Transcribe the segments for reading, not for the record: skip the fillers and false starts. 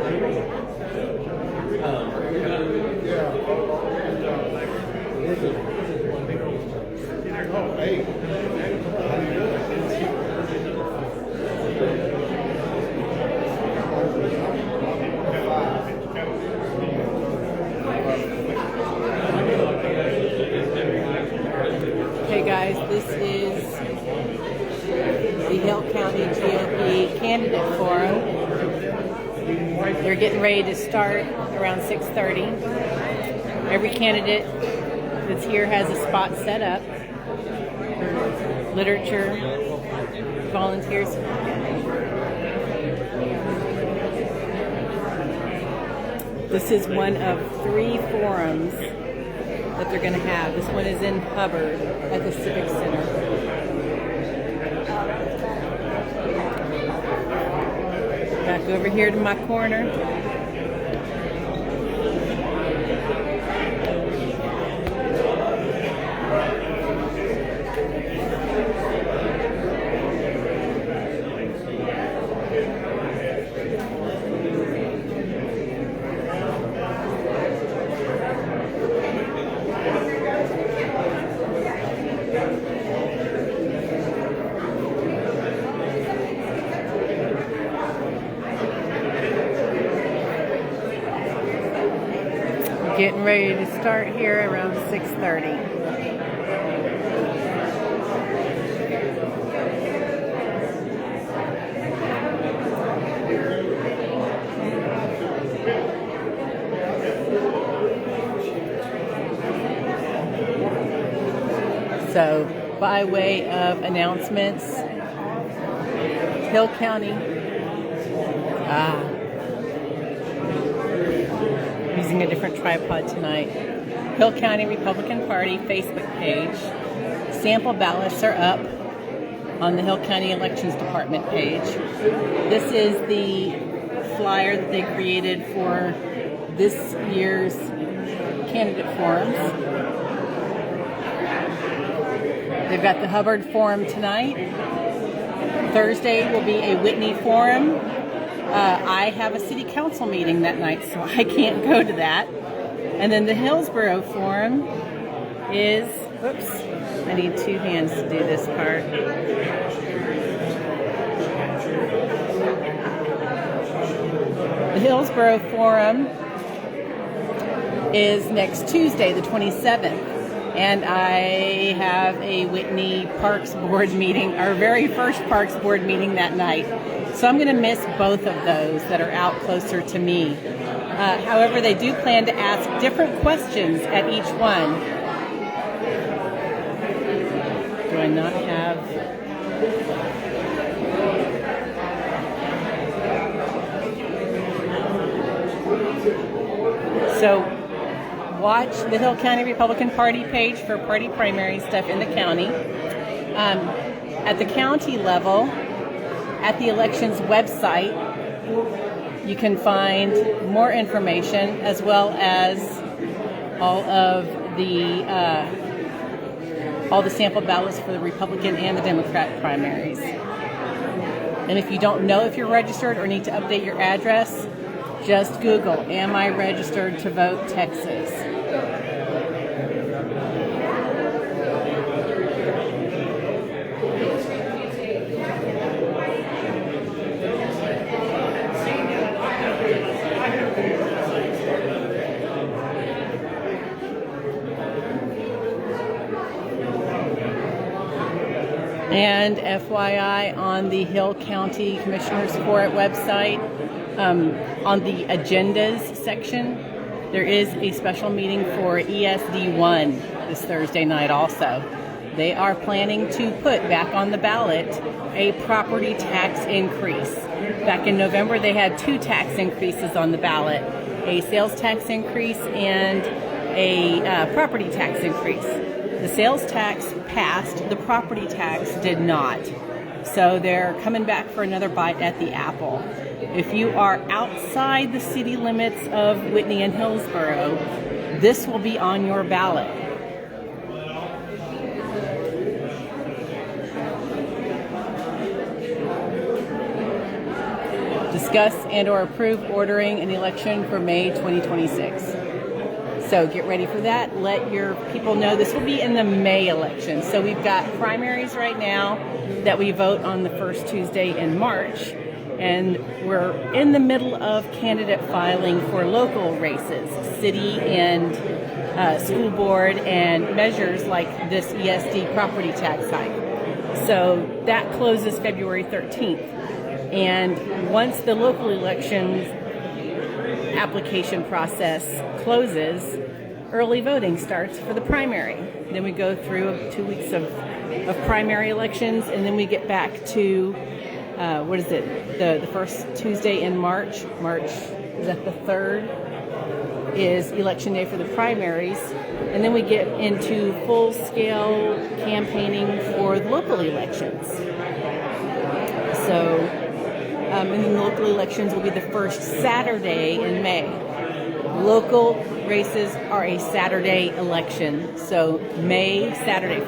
Hey guys, this is the Hill County GOP Candidate Forum. They're getting ready to start around 6:30. Every candidate that's here has a spot set up. Literature, volunteers. This is one of 3 forums that they're going to have. This one is in Hubbard at the Civic Center. Back over here to my corner. Getting ready to start here around 6:30. So, by way of announcements, Hill County, using a different tripod tonight. Hill County Republican Party Facebook page. Sample ballots are up on the Hill County Elections Department page. This is the flyer that they created for this year's candidate forums. They've got the Hubbard Forum tonight. Thursday will be a Whitney Forum. I have a city council meeting that night, so I can't go to that. And then the Hillsborough Forum is, whoops, I need 2 hands to do this part. The Hillsborough Forum is next Tuesday, the 27th. And I have a Whitney Parks Board meeting, our very first Parks Board meeting that night. So I'm going to miss both of those that are out closer to me. However, they do plan to ask different questions at each one. Do I not have... So watch the Hill County Republican Party page for party primary stuff in the county. At the county level, at the elections website, you can find more information as well as all the sample ballots for the Republican and the Democrat primaries. And if you don't know if you're registered or need to update your address, just Google, "Am I registered to vote Texas?" And FYI, on the Hill County Commissioners Court website, on the agendas section, there is a special meeting for ESD1 this Thursday night also. They are planning to put back on the ballot a property tax increase. Back in November, they had 2 tax increases on the ballot, a sales tax increase and a property tax increase. The sales tax passed, the property tax did not. So they're coming back for another bite at the apple. If you are outside the city limits of Whitney and Hillsborough, this will be on your ballot. discuss and or approve ordering an election for May 2026. So get ready for that. Let your people know this will be in the May election. So we've got primaries right now that we vote on the first Tuesday in March. And we're in the middle of candidate filing for local races, city and school board, and measures like this ESD property tax hike. So that closes February 13th. And once the local elections application process closes, early voting starts for the primary. Then we go through 2 weeks of primary elections, and then we get back to the first Tuesday in March. Is that the 3rd? Is election day for the primaries. And then we get into full-scale campaigning for the local elections. So, and then the local elections will be the first Saturday in May. Local races are a Saturday election. So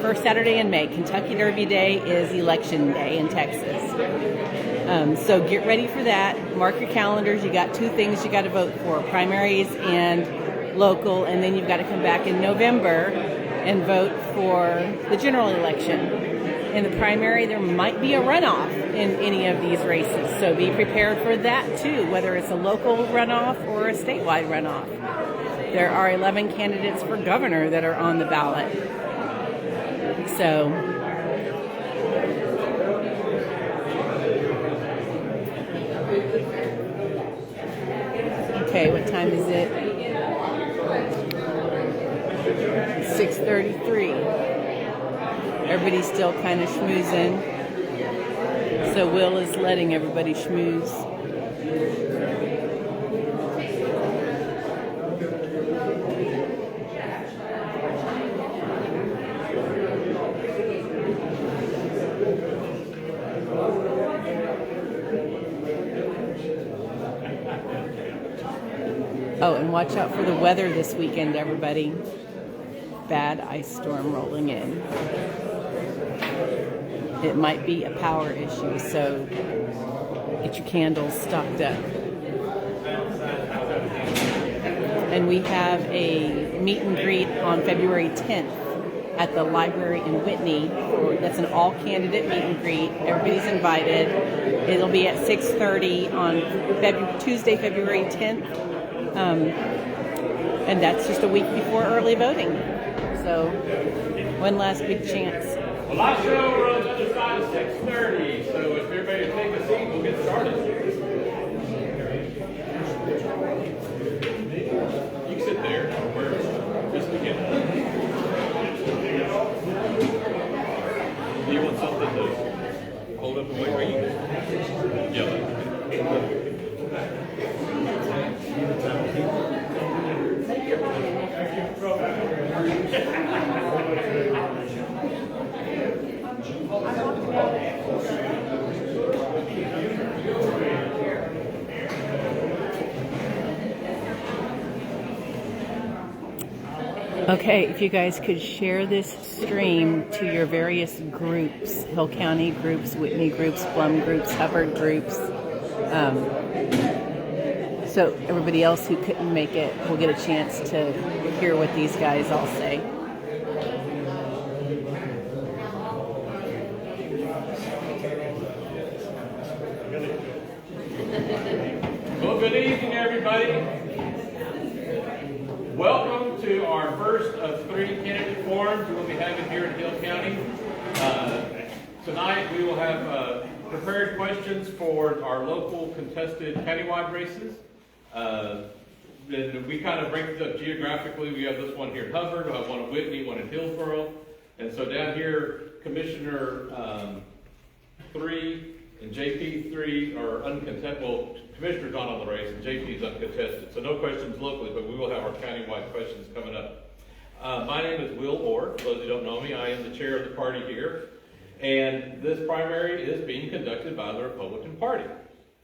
first Saturday in May. Kentucky Derby Day is election day in Texas. So get ready for that. Mark your calendars. You got 2 things you got to vote for, primaries and local, and then you've got to come back in November and vote for the general election. In the primary, there might be a runoff in any of these races, so be prepared for that too, whether it's a local runoff or a statewide runoff. There are 11 candidates for governor that are on the ballot. So okay, what time is it? 6:33. Everybody's still kind of schmoozing. So Will is letting everybody schmooze. Oh, and watch out for the weather this weekend, everybody. Bad ice storm rolling in. It might be a power issue, so get your candles stocked up. And we have a meet and greet on February 10th at the library in Whitney. That's an all-candidate meet and greet. Everybody's invited. It'll be at 6:30 on Tuesday, February 10th. And that's just a week before early voting. So one last big chance. Well, our show runs on the side of 6:30, so if everybody will take a seat, we'll get started. You can sit there, or just begin. Do you want something to hold up and wait where you yell it? Okay, if you guys could share this stream to your various groups, Hill County groups, Whitney groups, Plum groups, Hubbard groups, so everybody else who couldn't make it will get a chance to hear what these guys all say. Well, good evening, everybody. Welcome to our first of 3 candidate forums we'll be having here in Hill County. Tonight we will have prepared questions for our local contested countywide races. Then we kind of break it up geographically. We have this one here in Hubbard, we have one in Whitney, one in Hillsboro. And so down here, Commissioner 3 and JP 3 are uncontested. Well, Commissioner's not on the race, and JP is uncontested. So no questions locally, but we will have our countywide questions coming up. My name is Will Orr. For those who don't know me, I am the chair of the party here. And this primary is being conducted by the Republican Party.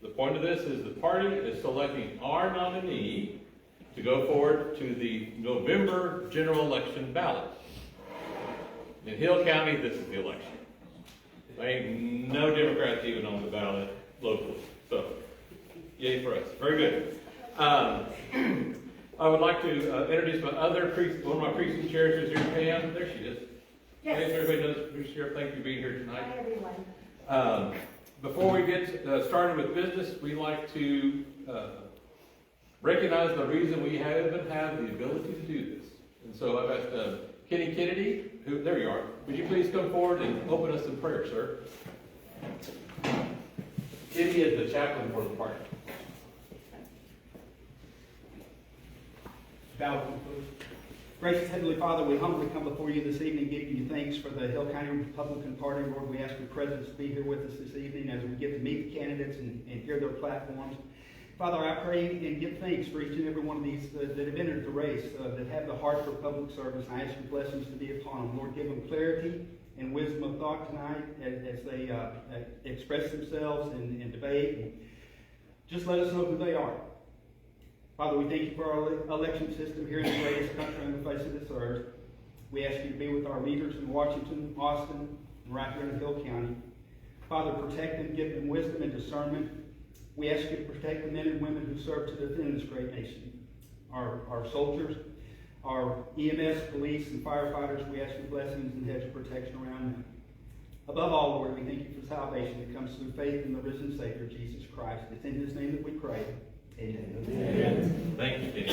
The point of this is the party is selecting our nominee to go forward to the November general election ballot. In Hill County, this is the election. There ain't no Democrats even on the ballot locally. So, Yay for us. Very good. I would like to introduce my other one of my precinct chairs is here, Pam. There she is. Yes. Thanks, everybody knows. Thank you for being here tonight. Hi, everyone. Before we get started with business, we like to recognize the reason we even have the ability to do this. And so I've asked Kenny Kennedy, there you are. Would you please come forward and open us in prayer, sir? Kenny is the chaplain for the party. Bow, please. Gracious Heavenly Father, we humbly come before you this evening, giving you thanks for the Hill County Republican Party. Lord, we ask your presence to be here with us this evening as we get to meet the candidates and hear their platforms. Father, I pray and give thanks for each and every one of these that have entered the race, that have the heart for public service. I ask your blessings to be upon them. Lord, give them clarity and wisdom of thought tonight as they express themselves and debate. And just let us know who they are. Father, we thank you for our election system here in the greatest country on the face of this earth. We ask you to be with our leaders in Washington, Austin, and right here in Hill County. Father, protect them, give them wisdom and discernment. We ask you to protect the men and women who serve to defend this great nation. Our soldiers, our EMS, police, and firefighters, we ask your blessings and hedge of protection around them. Above all, Lord, we thank you for salvation that comes through faith in the risen Savior, Jesus Christ. It's in his name that we pray. Amen. Amen. Thank you,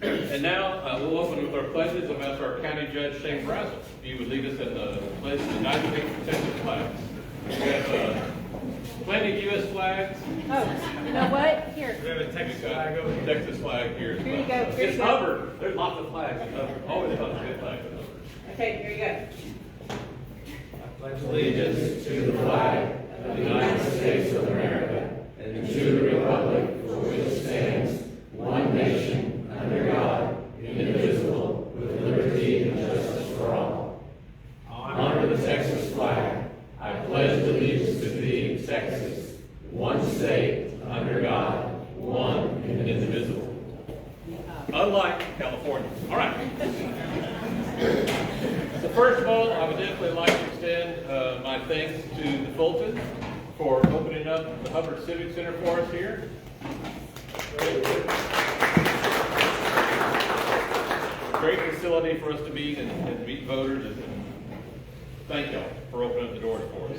Kenny. And now we'll open with our pledges. I've asked our County Judge, Shane Brazel, if he would lead us in the pledge of the United States protected flags. We have plenty of U.S. flags. Oh, you know what? Here. We have a Texas flag over here. Texas flag here. Here you go. Here It's you go. Hubbard. There's lots of flags in Hubbard. Always lots of good flags in Hubbard. Okay, here you go. I pledge allegiance to the flag of the United States of America and to the republic for which it stands, one nation, under God, indivisible, with liberty and justice for all. Honor the Texas flag. I pledge allegiance to thee, Texas, one state, under God, one and indivisible. Unlike California. All right. So first of all, I would definitely like to extend my thanks to the Fultons for opening up the Hubbard Civic Center for us here. Great facility for us to meet and meet voters, and thank y'all for opening up the doors for us.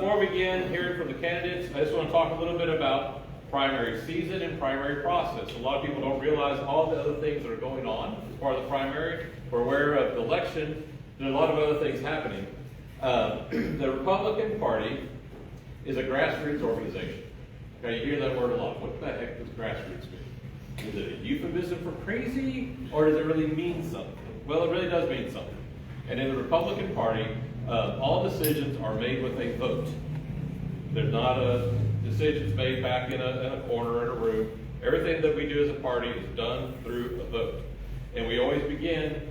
Before we begin hearing from the candidates, I just want to talk a little bit about primary season and primary process. A lot of people don't realize all the other things that are going on as part of the primary. We're aware of the election. There's a lot of other things happening. The Republican Party is a grassroots organization. Okay, you hear that word a lot. What the heck does grassroots mean? Is it a euphemism for crazy, or does it really mean something? Well, it really does mean something. And in the Republican Party, all decisions are made with a vote. There's not a decisions made back in a corner in a room. Everything that we do as a party is done through a vote. And we always begin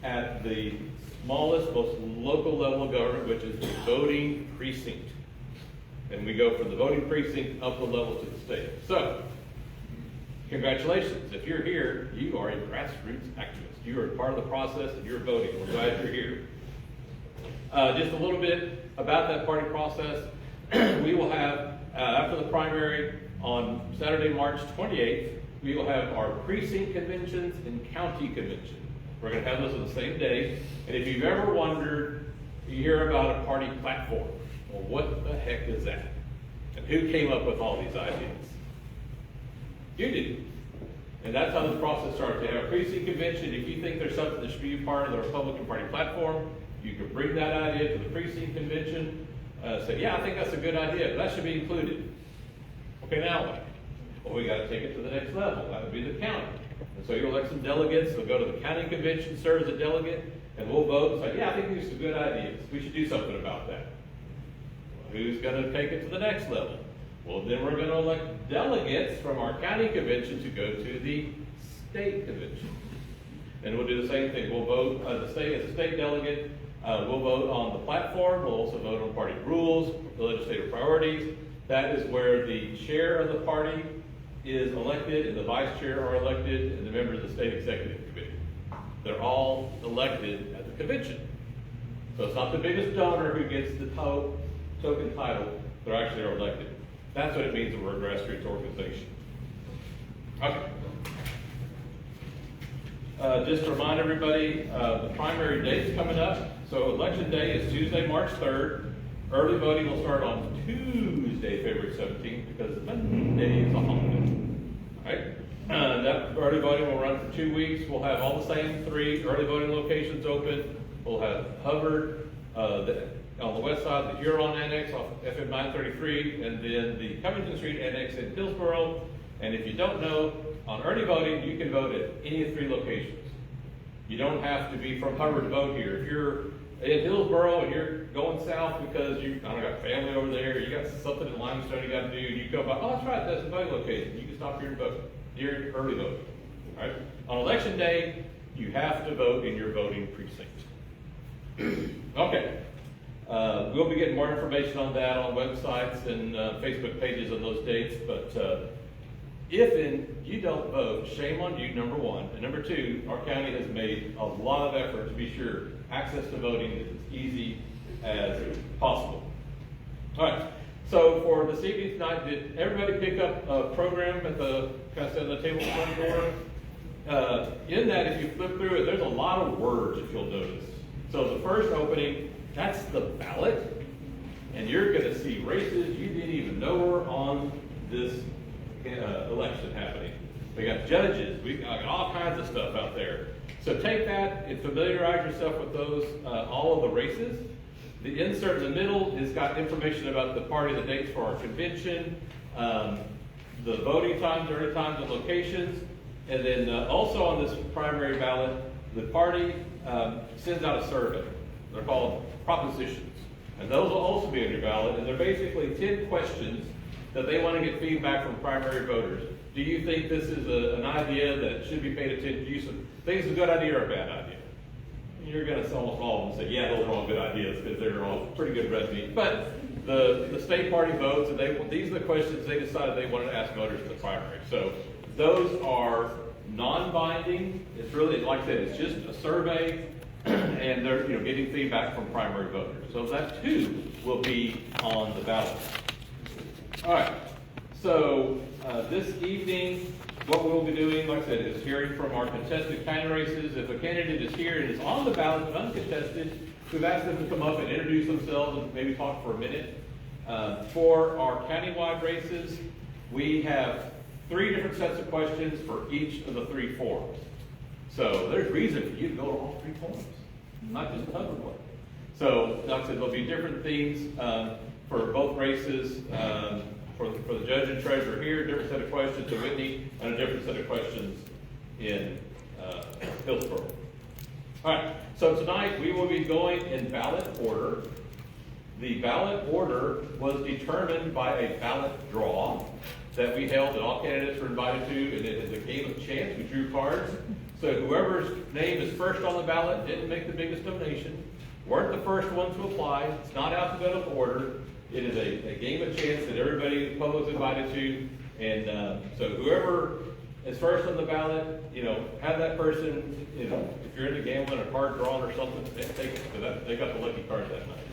at the smallest, most local level of government, which is the voting precinct. And we go from the voting precinct up the level to the state. So, congratulations. If you're here, you are a grassroots activist. You are part of the process and you're voting. We're glad you're here. Just a little bit about that party process. We will have, after the primary on Saturday, March 28th, we will have our precinct conventions and county convention. We're going to have those on the same day. And if you've ever wondered, you hear about a party platform. Well, what the heck is that? And who came up with all these ideas? You did. And that's how this process starts. They have a precinct convention. If you think there's something that should be part of the Republican Party platform, you can bring that idea to the precinct convention. Say, yeah, I think that's a good idea. That should be included. Okay, now what? Well, we got to take it to the next level. That would be the county. And so you'll elect some delegates. They'll go to the county convention, serve as a delegate, and we'll vote and say, yeah, I think these are some good ideas. We should do something about that. Well, who's going to take it to the next level? Well, then we're going to elect delegates from our county convention to go to the state convention. And we'll do the same thing. We'll vote as a state delegate. We'll vote on the platform. We'll also vote on party rules, the legislative priorities. That is where the chair of the party is elected and the vice chair are elected and the members of the state executive committee. They're all elected at the convention. So it's not the biggest donor who gets the token title. They're actually elected. That's what it means, the word grassroots organization. Okay. Just to remind everybody, the primary date's coming up. So election day is Tuesday, March 3rd. Early voting will start on Tuesday, February 17th, because Monday is a holiday. All right? That early voting will run for 2 weeks. We'll have all the same 3 early voting locations open. We'll have Hubbard on the west side, the Huron Annex off FM 933, and then the Covington Street Annex in Hillsboro. And if you don't know, on early voting, you can vote at any of 3 locations. You don't have to be from Hubbard to vote here. If you're in Hillsboro and you're going south because you got family over there, you got something in Limestone you got to do, and you go by, oh, that's right, that's the voting location. You can stop here and vote during early voting. All right? On election day, you have to vote in your voting precinct. Okay. We'll be getting more information on that on websites and Facebook pages on those dates, but if you don't vote, shame on you, number one. And number two, our county has made a lot of effort to be sure access to voting is as easy as possible. All right, so for this evening tonight, did everybody pick up a program at the, kind of sit on the table front door? In that, if you flip through it, there's a lot of words, if you'll notice. So the first opening, that's the ballot, and you're going to see races you didn't even know were on this election happening. We got judges, we got all kinds of stuff out there. So take that and familiarize yourself with those, all of the races. The insert in the middle has got information about the party, the dates for our convention, the voting times, early times, and locations. And then also on this primary ballot, the party sends out a survey. They're called propositions. And those will also be on your ballot, and they're basically 10 questions that they want to get feedback from primary voters. Do you think this is an idea that should be paid attention to? Do you think it's a good idea or a bad idea? And you're going to almost all of them say, yeah, those are all good ideas, because they're all pretty good red meat. But the state party votes, and these are the questions they decided they wanted to ask voters in the primary. So those are non-binding. It's really, like I said, it's just a survey, and they're getting feedback from primary voters. So that too will be on the ballot. All right, so this evening, what we'll be doing, like I said, is hearing from our contested county races. If a candidate is here and is on the ballot but uncontested, we've asked them to come up and introduce themselves and maybe talk for a minute. For our countywide races, we have 3 different sets of questions for each of the 3 forums. So there's reason for you to go to all 3 forums, not just another one. So, like I said, there'll be different themes for both races. For the judge and treasurer here, a different set of questions to Whitney, and a different set of questions in Hillsboro. All right, so tonight we will be going in ballot order. The ballot order was determined by a ballot draw that we held that all candidates were invited to, and it is a game of chance. We drew cards. So whoever's name is first on the ballot didn't make the biggest donation, weren't the first one to apply. It's not alphabetical order. It is a game of chance that everybody in the public is invited to, and so whoever is first on the ballot, have that person, if you're into gambling or card drawing or something, take it, because they got the lucky card that night.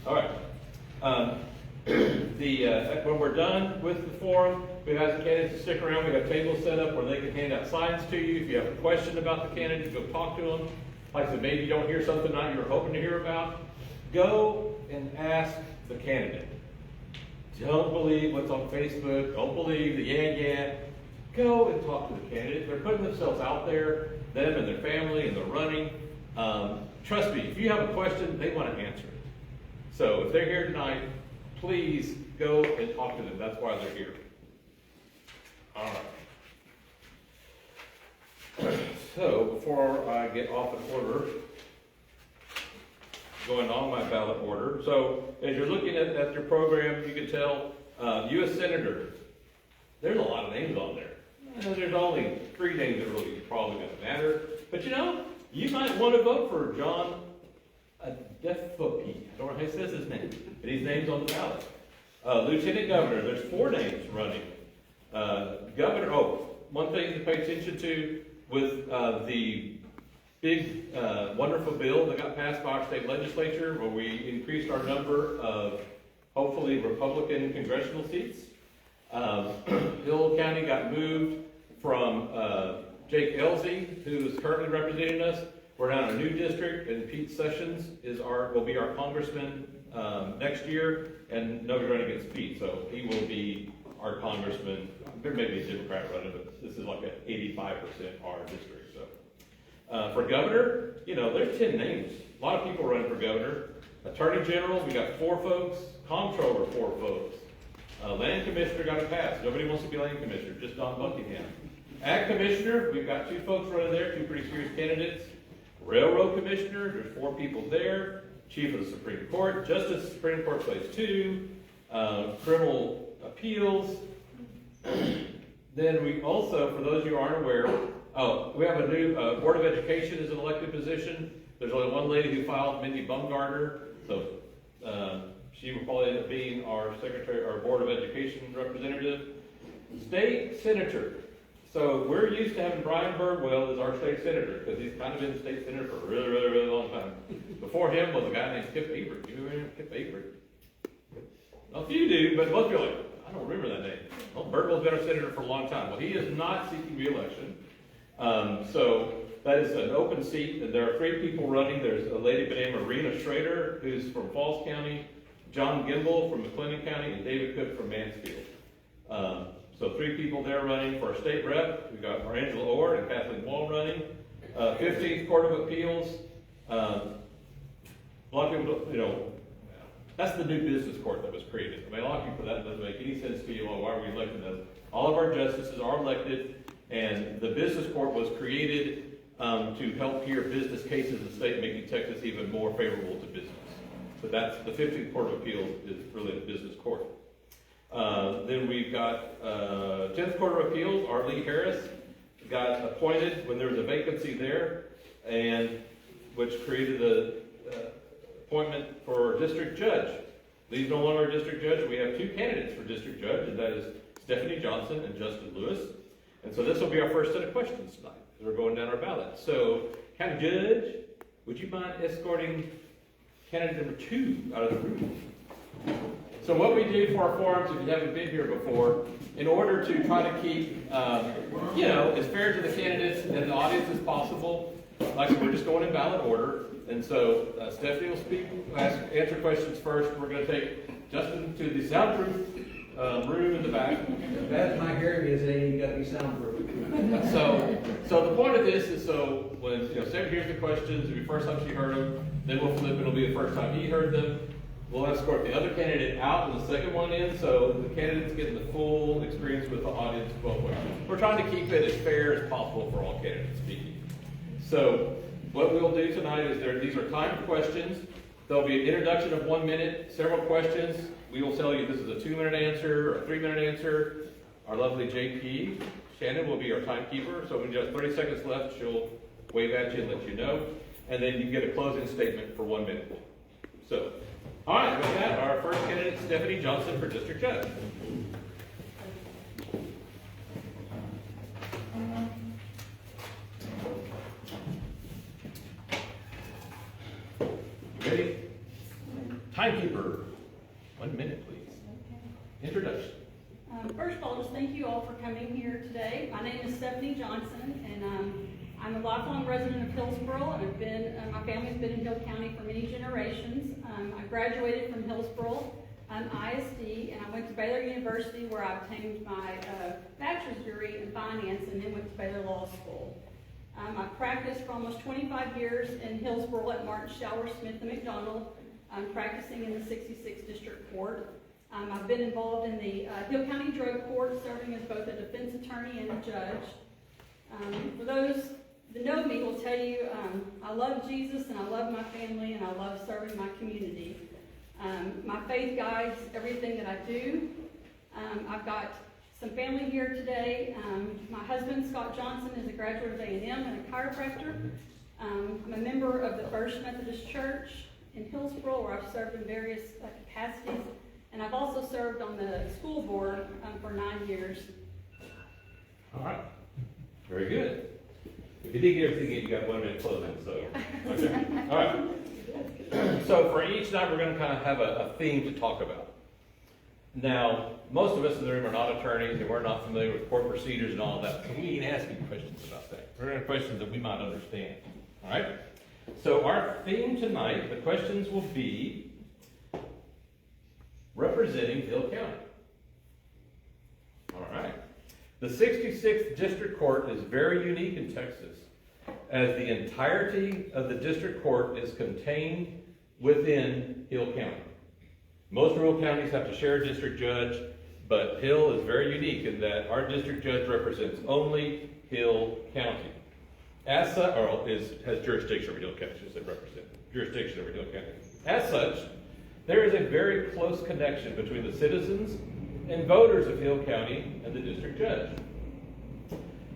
All right. When we're done with the forum, we have the candidates to stick around. We have tables set up where they can hand out signs to you. If you have a question about the candidate, go talk to them. Like I said, maybe you don't hear something tonight you were hoping to hear about. Go and ask the candidate. Don't believe what's on Facebook. Don't believe the yeah. Go and talk to the candidate. They're putting themselves out there, them and their family, and they're running. Trust me, if you have a question, they want to answer it. So if they're here tonight, please go and talk to them. That's why they're here. All right. So before I get off in order, going on my ballot order. So as you're looking at your program, you can tell U.S. Senator, there's a lot of names on there. There's only 3 names that really probably going to matter. But you might want to vote for John Adefope. I don't know how he says his name, but his name's on the ballot. Lieutenant Governor, there's 4 names running. Governor, one thing to pay attention to with the big, wonderful bill that got passed by our state legislature where we increased our number of hopefully Republican congressional seats. Hill County got moved from Jake Elsey, who is currently representing us. We're now in a new district, and Pete Sessions will be our congressman next year, and nobody's running against Pete, so he will be our congressman. There may be a Democrat running, but this is like an 85% our district. So for governor, there's 10 names. A lot of people running for governor. Attorney General, we got 4 folks. Comptroller, 4 folks. Land Commissioner got a pass. Nobody wants to be Land Commissioner, just Don Buckingham. Ag Commissioner, we've got 2 folks running there, 2 pretty serious candidates. Railroad Commissioner, there's 4 people there. Chief of the Supreme Court, Justice Supreme Court plays 2. Criminal Appeals. Then we also, for those of you who aren't aware, we have a new Board of Education is an elected position. There's only one lady who filed, Mindy Bumgarner, so she will probably end up being our Board of Education representative. State Senator. So we're used to having Brian Birdwell as our state senator, because he's kind of been state senator for a really, really, really long time. Before him was a guy named Kip Avery. You remember Kip Avery? Well, a few do, but most people are like, I don't remember that name. Well, Birdwell's been our senator for a long time. Well, he is not seeking re-election. So that is an open seat, and there are 3 people running. There's a lady by the name of Marina Schrader, who's from Falls County, John Gimbel from McLennan County, and David Cook from Mansfield. So 3 people there running for our state rep. We've got Angela Orr and Kathleen Wall running. 15th Court of Appeals. A lot of people, that's the new business court that was created. I mean, a lot of people, that doesn't make any sense to you. Well, why are we electing them? All of our justices are elected, and the business court was created to help hear business cases in the state, making Texas even more favorable to business. So that's the 15th Court of Appeals is really the business court. Then we've got 10th Court of Appeals. Our Lee Harris got appointed when there was a vacancy there, and which created the appointment for district judge. Lee's no longer a district judge. We have 2 candidates for district judge, and that is Stephanie Johnson and Justin Lewis. And so this will be our first set of questions tonight, as we're going down our ballot. So, County Judge, would you mind escorting candidate number 2 out of the room? So what we do for our forums, if you haven't been here before, in order to try to keep, as fair to the candidates and the audience as possible, like we're just going in ballot order. And so Stephanie will answer questions first. We're going to take Justin to the soundproof room in the back. That's my hearing is ain't got to be soundproof. So the point of this is so when Stephanie hears the questions, it'll be the first time she heard them, then we'll flip, it'll be the first time he heard them. We'll escort the other candidate out and the second one in, so the candidate's getting the full experience with the audience both ways. We're trying to keep it as fair as possible for all candidates speaking. So what we'll do tonight is these are timed questions. There'll be an introduction of 1 minute, several questions. We will tell you this is a 2-minute answer or a 3-minute answer. Our lovely JP, Shannon, will be our timekeeper. So when you have 30 seconds left, she'll wave at you and let you know. And then you get a closing statement for 1 minute. So, all right, with that, our first candidate, Stephanie Johnson for District Judge. Ready? Timekeeper. 1 minute, please. Introduction. First of all, just thank you all for coming here today. My name is Stephanie Johnson, and I'm a lifelong resident of Hillsboro, and my family's been in Hill County for many generations. I graduated from Hillsboro ISD, and I went to Baylor University, where I obtained my bachelor's degree in finance, and then went to Baylor Law School. I practiced for almost 25 years in Hillsboro at Martin, Shower, Smith, and McDonald, practicing in the 66th District Court. I've been involved in the Hill County Drug Court, serving as both a defense attorney and a judge. For those that know me will tell you I love Jesus, and I love my family, and I love serving my community. My faith guides everything that I do. I've got some family here today. My husband, Scott Johnson, is a graduate of A&M and a chiropractor. I'm a member of the First Methodist Church in Hillsboro, where I've served in various capacities. And I've also served on the school board for 9 years. All right. Very good. If you didn't get everything in, you got 1 minute closing, so. Okay. All right. So for each night, we're going to kind of have a theme to talk about. Now, most of us in the room are not attorneys, and we're not familiar with court procedures and all of that, so we ain't asking questions about that. We're asking questions that we might understand, all right? So our theme tonight, the questions will be representing Hill County. All right. The 66th District Court is very unique in Texas, as the entirety of the District Court is contained within Hill County. Most rural counties have to share a district judge, but Hill is very unique in that our district judge represents only Hill County. As such, or has jurisdiction over Hill County, should say represent, jurisdiction over Hill County. As such, there is a very close connection between the citizens and voters of Hill County and the district judge.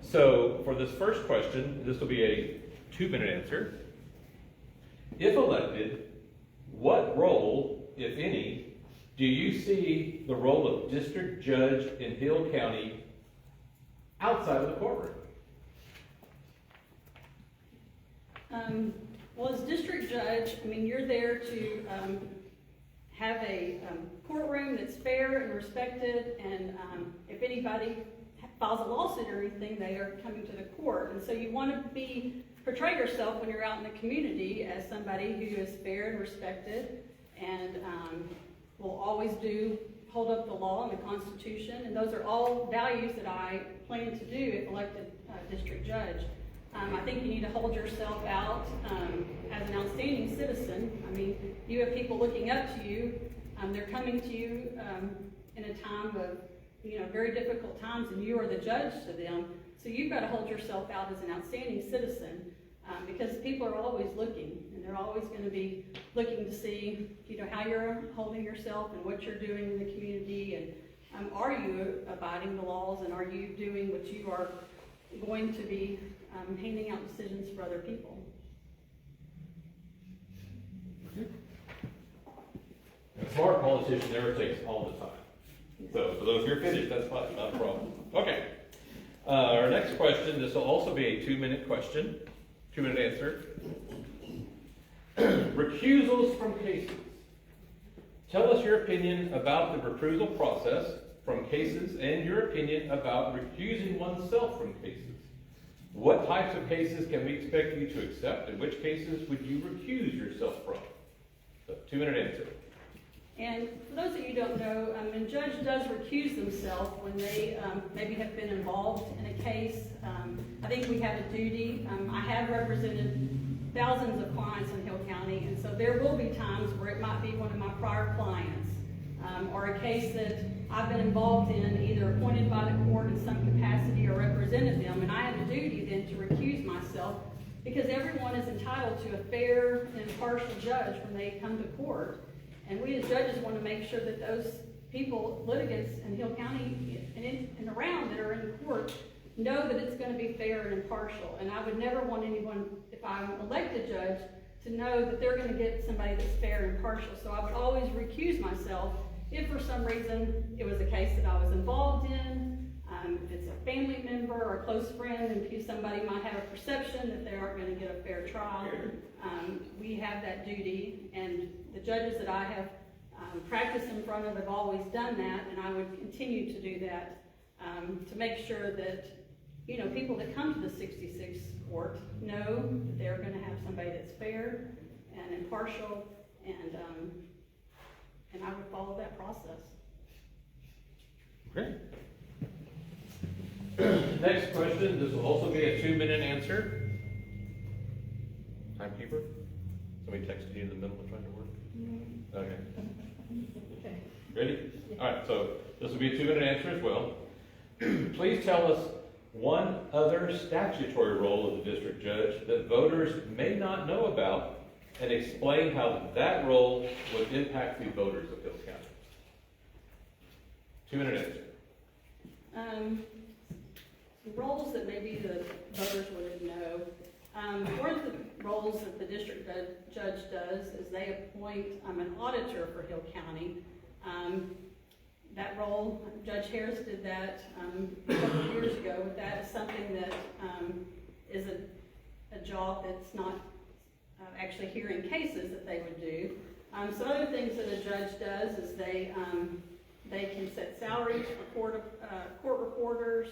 So, for this first question, this will be a 2-minute answer. If elected, what role, if any, do you see the role of district judge in Hill County outside of the courtroom? Well, as district judge, I mean, you're there to have a courtroom that's fair and respected, and if anybody files a lawsuit or anything, they are coming to the court. And so you want to portray yourself when you're out in the community as somebody who is fair and respected, and will always hold up the law and the Constitution, and those are all values that I plan to do if elected district judge. I think you need to hold yourself out as an outstanding citizen. I mean, you have people looking up to you. They're coming to you in a time of, very difficult times, and you are the judge to them. So you've got to hold yourself out as an outstanding citizen because people are always looking, and they're always going to be looking to see, how you're holding yourself and what you're doing in the community, and are you abiding the laws, and are you doing what you are going to be handing out decisions for other people. A smart politician never takes all the time. So for those who are finished, that's fine, not a problem. Okay. Our next question, this will also be a 2-minute question, 2-minute answer. Recusals from cases. Tell us your opinion about the recusal process from cases and your opinion about recusing oneself from cases. What types of cases can we expect you to accept, and which cases would you recuse yourself from? So, 2-minute answer. And for those of you who don't know, a judge does recuse themselves when they maybe have been involved in a case. I think we have a duty. I have represented thousands of clients in Hill County, and so there will be times where it might be one of my prior clients or a case that I've been involved in, either appointed by the court in some capacity or represented them, and I have a duty then to recuse myself because everyone is entitled to a fair and impartial judge when they come to court. And we as judges want to make sure that those people, litigants in Hill County and around that are in court, know that it's going to be fair and impartial. And I would never want anyone, if I'm an elected judge, to know that they're going to get somebody that's fair and impartial. So I would always recuse myself if for some reason it was a case that I was involved in, if it's a family member or a close friend, and if somebody might have a perception that they aren't going to get a fair trial. We have that duty, and the judges that I have practiced in front of have always done that, and I would continue to do that to make sure that people that come to the 66th court know that they're going to have somebody that's fair and impartial, and I would follow that process. Great. Next question, this will also be a 2-minute answer. Timekeeper? Somebody texted you in the middle of trying to work? Okay. Ready? All right, so this will be a 2-minute answer as well. Please tell us one other statutory role of the district judge that voters may not know about, and explain how that role would impact the voters of Hill County. 2-minute answer. Roles that maybe the voters wouldn't know. One of the roles that the district judge does is they appoint an auditor for Hill County. That role, Judge Harris did that a couple of years ago. That is something that is a job that's not actually hearing cases that they would do. Some other things that a judge does is they They can set salaries for court reporters.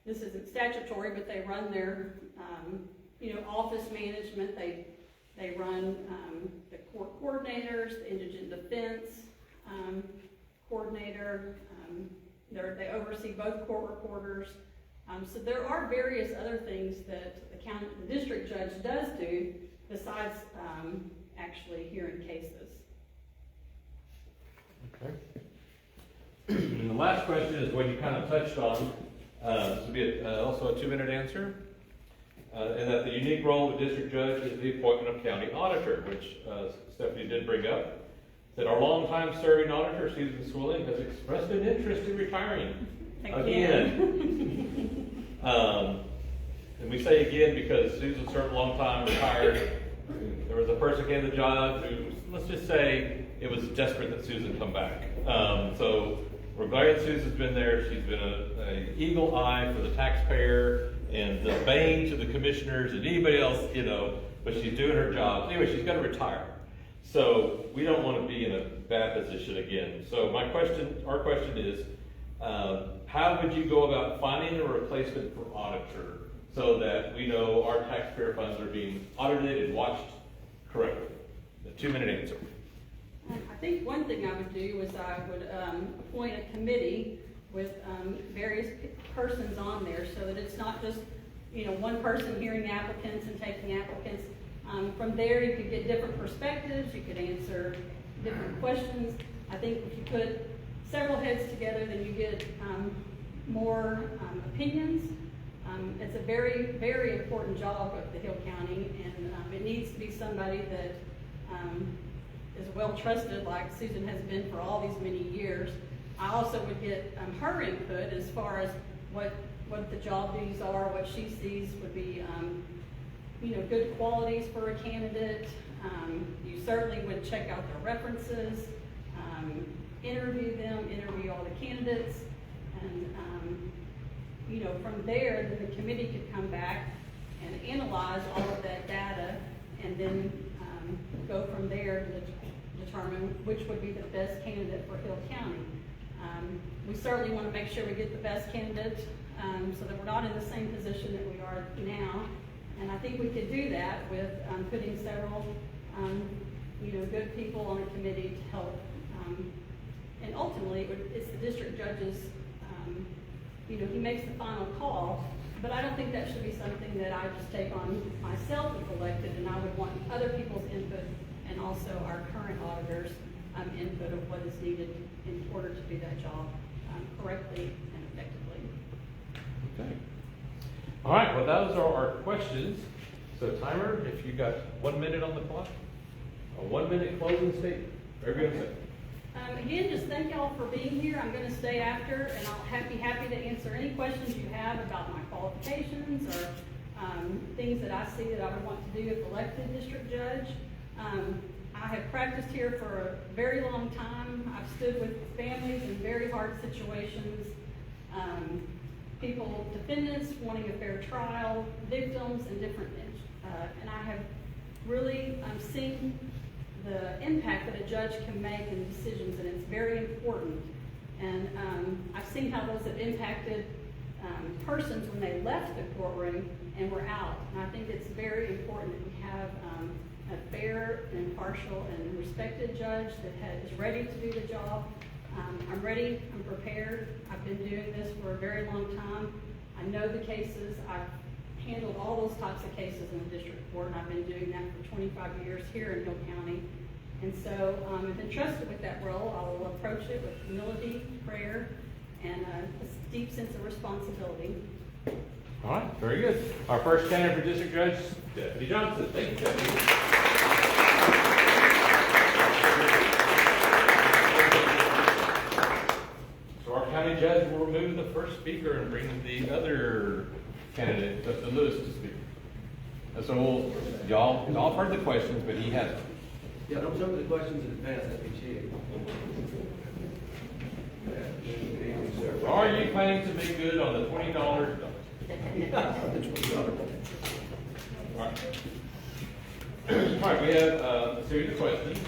This isn't statutory, but they run their, office management. They run the court coordinators, the indigent defense coordinator. They oversee both court reporters. So there are various other things that the district judge does do besides actually hearing cases. Okay. And the last question is what you kind of touched on. This will be also a 2-minute answer. And that the unique role of the district judge is the appointment of county auditor, which Stephanie did bring up. That our longtime serving auditor, Susan Swilling, has expressed an interest in retiring. Again. And we say again because Susan served a long time, retired. There was a person came to the job who, let's just say, it was desperate that Susan come back. So we're glad Susan's been there. She's been an eagle eye for the taxpayer and the bane to the commissioners and anybody else, but she's doing her job. Anyway, she's going to retire. So we don't want to be in a bad position again. So our question is, how would you go about finding a replacement for auditor so that we know our taxpayer funds are being audited and watched correctly? A 2-minute answer. I think one thing I would do is I would appoint a committee with various persons on there so that it's not just, one person hearing applicants and taking applicants. From there, you could get different perspectives, you could answer different questions. I think if you put several heads together, then you get more opinions. It's a very, very important job of the Hill County, and it needs to be somebody that is well trusted, like Susan has been for all these many years. I also would get her input as far as what the job duties are, what she sees would be good qualities for a candidate. You certainly would check out their references, interview them, interview all the candidates, and from there, then the committee could come back and analyze all of that data, and then go from there to determine which would be the best candidate for Hill County. We certainly want to make sure we get the best candidate so that we're not in the same position that we are now. And I think we could do that with putting several, good people on a committee to help. And ultimately, it's the district judge's, he makes the final call. But I don't think that should be something that I just take on myself if elected, and I would want other people's input and also our current auditors' input of what is needed in order to do that job correctly and effectively. Okay. All right, well, those are our questions. So timer, if you got 1 minute on the clock, a 1-minute closing statement. Very good. Again, just thank y'all for being here. I'm going to stay after, and I'll be happy to answer any questions you have about my qualifications or things that I see that I would want to do if elected district judge. I have practiced here for a very long time. I've stood with families in very hard situations, defendants wanting a fair trial, victims, and different things. And I have really seen the impact that a judge can make in decisions, and it's very important. And I've seen how those have impacted persons when they left the courtroom and were out. And I think it's very important that we have a fair and impartial and respected judge that is ready to do the job. I'm ready, I'm prepared. I've been doing this for a very long time. I know the cases. I've handled all those types of cases in the district court, and I've been doing that for 25 years here in Hill County. And so I've been trusted with that role. I will approach it with humility, prayer, and a deep sense of responsibility. All right, very good. Our first candidate for district judge, Stephanie Johnson. Thank you, Stephanie. So our county judge will remove the first speaker and bring the other candidate, Justin Lewis, to speak. And so y'all have heard the questions, but he hasn't. Yeah, don't jump to the questions in advance, that'd be cheating. Are you planning to make good on the $20? The $20. All right. All right, we have a series of questions.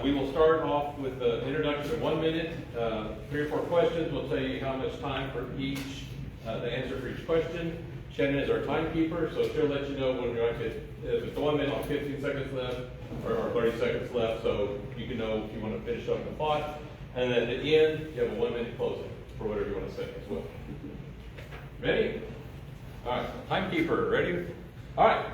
We will start off with the introduction of 1 minute, 3 or 4 questions. We'll tell you how much time for each, the answer for each question. Shannon is our timekeeper, so she'll let you know when you're if it's 1 minute, 15 seconds left, or 30 seconds left, so you can know if you want to finish up the thought. And then at the end, you have a 1 minute closing for whatever you want to say as well. Ready? All right, timekeeper, ready? All right,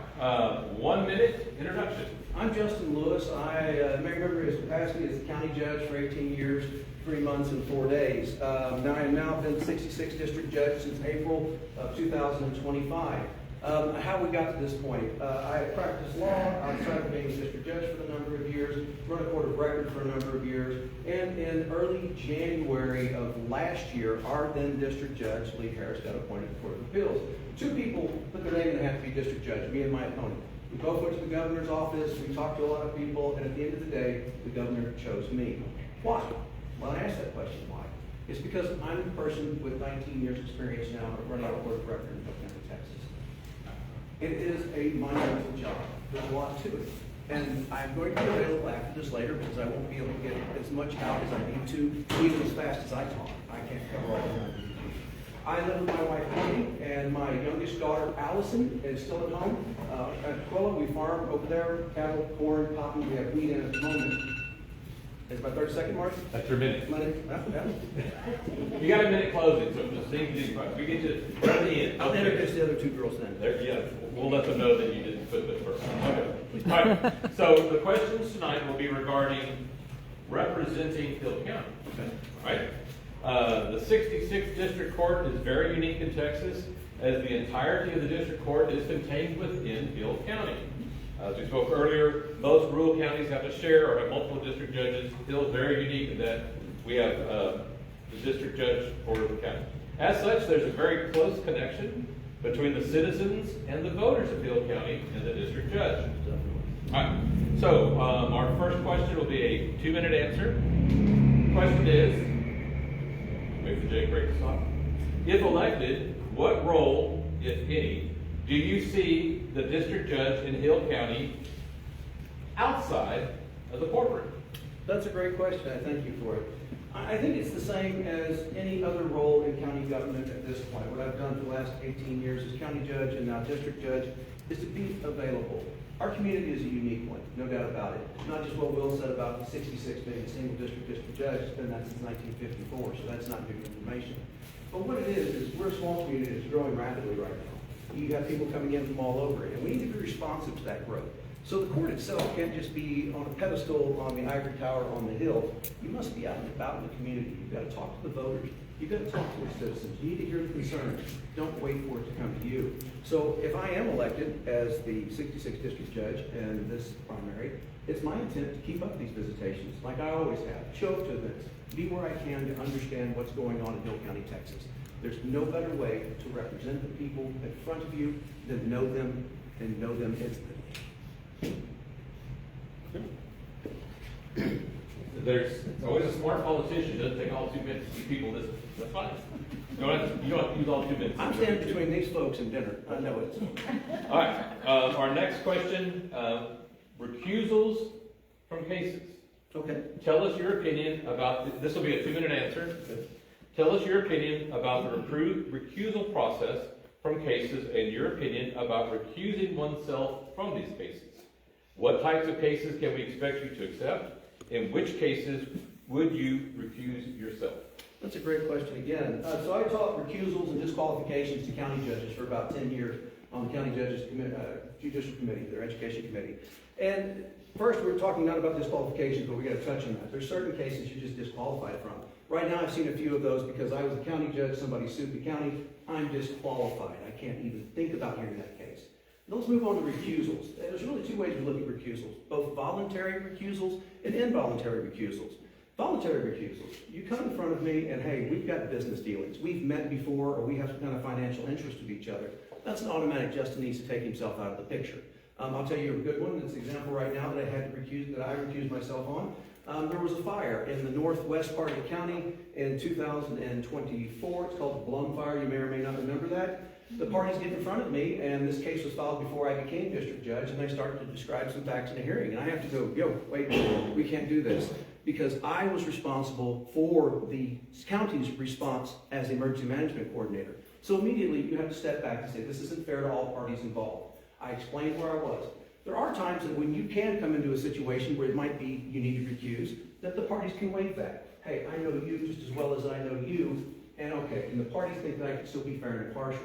1 minute introduction. I'm Justin Lewis. I may remember his capacity as a county judge for 18 years, 3 months and 4 days. Now I am been 66th district judge since April of 2025. How we got to this point. I practiced law outside of being a district judge for a number of years, run a court of record for a number of years, and in early January of last year, our then district judge, Lee Harris, got appointed to the Court of Appeals. 2 people put their name in the hat to be district judge, me and my opponent. We both went to the governor's office, we talked to a lot of people, and at the end of the day, the governor chose me. Why? Well, I asked that question, why? It's because I'm a person with 19 years experience now of running a court of record in County, Texas. It is a monumental job. There's a lot to it. And I'm going to be available after this later because I won't be able to get as much out as I need to, even as fast as I talk. I can't cover all the time. I live with my wife, Whitney, and my youngest daughter, Allison, is still at home. At Quilla, we farm over there, cattle, corn, cotton. We have wheat in at the moment. Is my 30-second mark? That's your minute. You got a minute closing, so just think we get to right at the end. I'll introduce the other 2 girls then. There, yeah, we'll let them know that you didn't put them first. Okay. All right. So the questions tonight will be regarding representing Hill County. Okay. All right. The 66th District Court is very unique in Texas, as the entirety of the District Court is contained within Hill County. As we spoke earlier, most rural counties have to share or have multiple district judges. Hill is very unique in that we have the district judge for the county. As such, there's a very close connection between the citizens and the voters of Hill County and the district judge. All right. So our first question will be a 2-minute answer. The question is, wait for Jake to break this off. If elected, what role, if any, do you see the district judge in Hill County outside of the courtroom? That's a great question. I thank you for it. I think it's the same as any other role in county government at this point. What I've done for the last 18 years as county judge and now district judge is to be available. Our community is a unique one, no doubt about it. Not just what Will said about the 66 being a single district judge. It's been that since 1954, so that's not new information. But what it is we're a small community that's growing rapidly right now. You have people coming in from all over, and we need to be responsive to that growth. So the court itself can't just be on a pedestal on the ivory tower on the hill. You must be out and about in the community. You've got to talk to the voters. You've got to talk to the citizens. You need to hear the concerns. Don't wait for it to come to you. So if I am elected as the 66th district judge in this primary, it's my intent to keep up these visitations like I always have. Show up to events. Be where I can to understand what's going on in Hill County, Texas. There's no better way to represent the people in front of you than know them and know them intimately. There's always a smart politician who doesn't take all 2 minutes to keep people listening. That's fine. You don't have to use all 2 minutes. I'm standing between these folks and dinner. I know it. All right. Our next question, recusals from cases. Okay. Tell us your opinion about, this will be a 2-minute answer. Tell us your opinion about the recusal process from cases and your opinion about recusing oneself from these cases. What types of cases can we expect you to accept? In which cases would you recuse yourself? That's a great question again. So I taught recusals and disqualifications to county judges for about 10 years on the county judges judicial committee, their education committee. And first we're talking not about disqualifications, but we got to touch on that. There's certain cases you're just disqualified from. Right now I've seen a few of those because I was a county judge, somebody sued the county, I'm disqualified. I can't even think about hearing that case. Let's move on to recusals. There's really 2 ways we look at recusals, both voluntary recusals and involuntary recusals. Voluntary recusals, you come in front of me and hey, we've got business dealings. We've met before or we have some kind of financial interest of each other. That's an automatic. Justin needs to take himself out of the picture. I'll tell you a good one. It's an example right now that I recused myself on. There was a fire in the northwest part of the county in 2024. It's called the Blum Fire. You may or may not remember that. The parties get in front of me, and this case was filed before I became district judge, and they started to describe some facts in a hearing. And I have to go, wait, we can't do this. Because I was responsible for the county's response as the emergency management coordinator. So immediately you have to step back and say, this isn't fair to all parties involved. I explained where I was. There are times that when you can come into a situation where it might be you need to recuse, that the parties can waive that. Hey, I know you just as well as I know you, and okay, and the parties think that I can still be fair and impartial.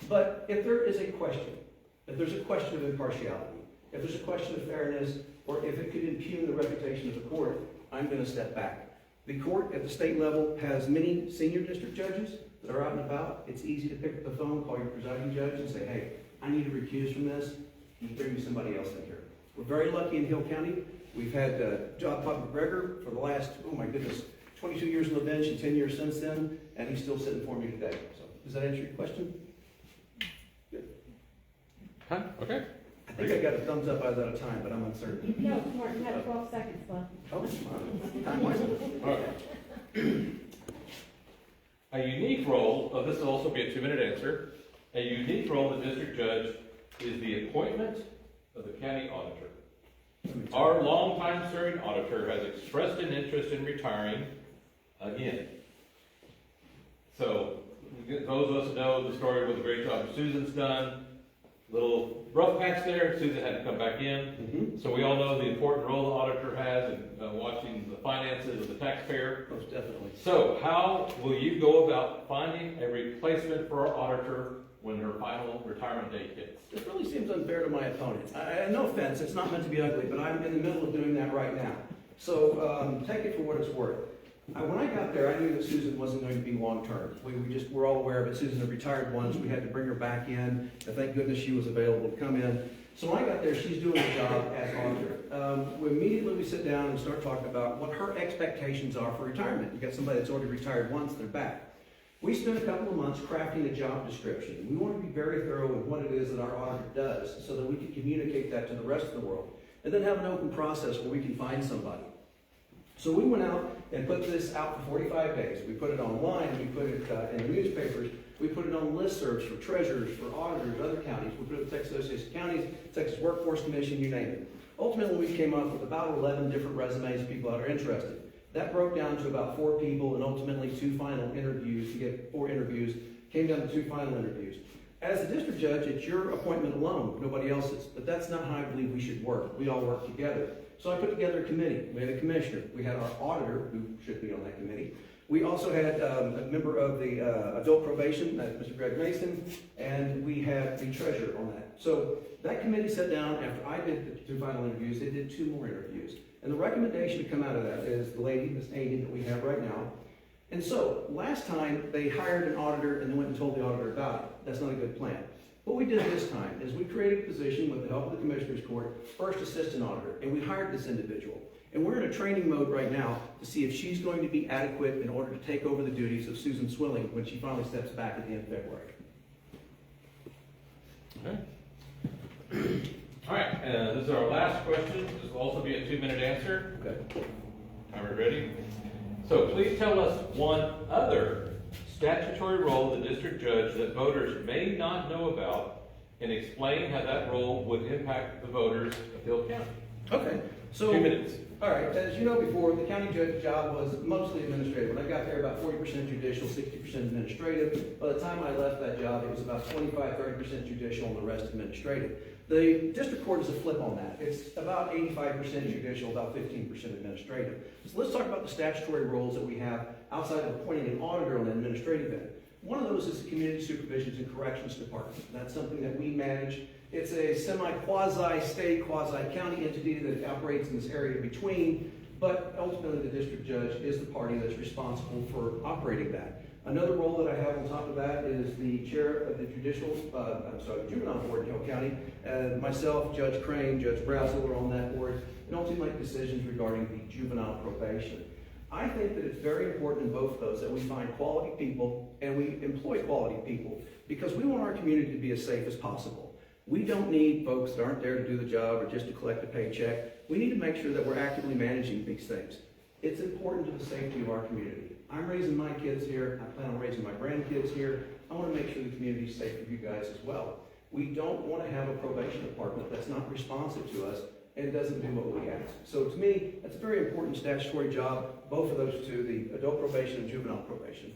But if there is a question, if there's a question of impartiality, if there's a question of fairness, or if it could impugn the reputation of the court, I'm going to step back. The court at the state level has many senior district judges that are out and about. It's easy to pick up the phone, call your presiding judge, and say, hey, I need to recuse from this. Can you bring me somebody else in here? We're very lucky in Hill County. We've had John Pop McGregor for the last, 22 years on the bench and 10 years since then, and he's still sitting for me today. So, does that answer your question? Good. Huh? Okay. I think I got a thumbs up. I was out of time, but I'm uncertain. No, Martin, you had 12 seconds left. Oh, time wise. All right. A unique role, this will also be a 2-minute answer. A unique role of the district judge is the appointment of the county auditor. Our longtime serving auditor has expressed an interest in retiring again. So, those of us know the story with the great job Susan's done. Little rough patch there, Susan had to come back in. So we all know the important role the auditor has in watching the finances of the taxpayer. Most definitely. So how will you go about finding a replacement for our auditor when her final retirement date hits? This really seems unfair to my opponent. No offense, it's not meant to be ugly, but I'm in the middle of doing that right now. So take it for what it's worth. When I got there, I knew that Susan wasn't going to be long-term. We're all aware of it. Susan had retired once. We had to bring her back in. And thank goodness she was available to come in. So when I got there, she's doing the job as auditor. Immediately we sit down and start talking about what her expectations are for retirement. You got somebody that's already retired once, they're back. We spent a couple of months crafting a job description. We want to be very thorough in what it is that our auditor does so that we can communicate that to the rest of the world. And then have an open process where we can find somebody. So we went out and put this out for 45 days. We put it online, we put it in the newspapers, we put it on listservs for treasurers, for auditors, other counties. We put it in the Texas Association of Counties, Texas Workforce Commission, you name it. Ultimately, we came up with about 11 different resumes of people that are interested. That broke down to about 4 people and ultimately 2 final interviews. To get 4 interviews, came down to 2 final interviews. As the district judge, it's your appointment alone, nobody else's. But that's not how I believe we should work. We all work together. So I put together a committee. We had a commissioner. We had our auditor, who should be on that committee. We also had a member of the adult probation, that's Mr. Greg Mason, and we had the treasurer on that. So that committee sat down after I did the 2 final interviews. They did 2 more interviews. And the recommendation to come out of that is the lady, Miss Amy, that we have right now. And so last time they hired an auditor and they went and told the auditor about it. That's not a good plan. What we did this time is we created a position with the help of the Commissioner's Court, first assistant auditor, and we hired this individual. And we're in a training mode right now to see if she's going to be adequate in order to take over the duties of Susan Swilling when she finally steps back at the end of February. Okay. All right, this is our last question. This will also be a 2-minute answer. Okay. Are we ready? So please tell us one other statutory role of the district judge that voters may not know about and explain how that role would impact the voters of Hill County. Okay. So, 2 minutes. All right, as you know before, the county judge job was mostly administrative. When I got there, about 40% judicial, 60% administrative. By the time I left that job, it was about 25-30% judicial and the rest administrative. The district court is a flip on that. It's about 85% judicial, about 15% administrative. So let's talk about the statutory roles that we have outside of appointing an auditor on the administrative end. One of those is the Community Supervisions and Corrections Department. That's something that we manage. It's a semi-quasi-state, quasi-county entity that operates in this area between, but ultimately the district judge is the party that's responsible for operating that. Another role that I have on top of that is the chair of the juvenile board in Hill County. Myself, Judge Crane, Judge Brazel are on that board, and ultimately make decisions regarding the juvenile probation. I think that it's very important in both of those that we find quality people and we employ quality people because we want our community to be as safe as possible. We don't need folks that aren't there to do the job or just to collect a paycheck. We need to make sure that we're actively managing these things. It's important to the safety of our community. I'm raising my kids here. I plan on raising my grandkids here. I want to make sure the community is safe for you guys as well. We don't want to have a probation department that's not responsive to us and doesn't do what we ask. So to me, that's a very important statutory job, both of those two, the adult probation and juvenile probation.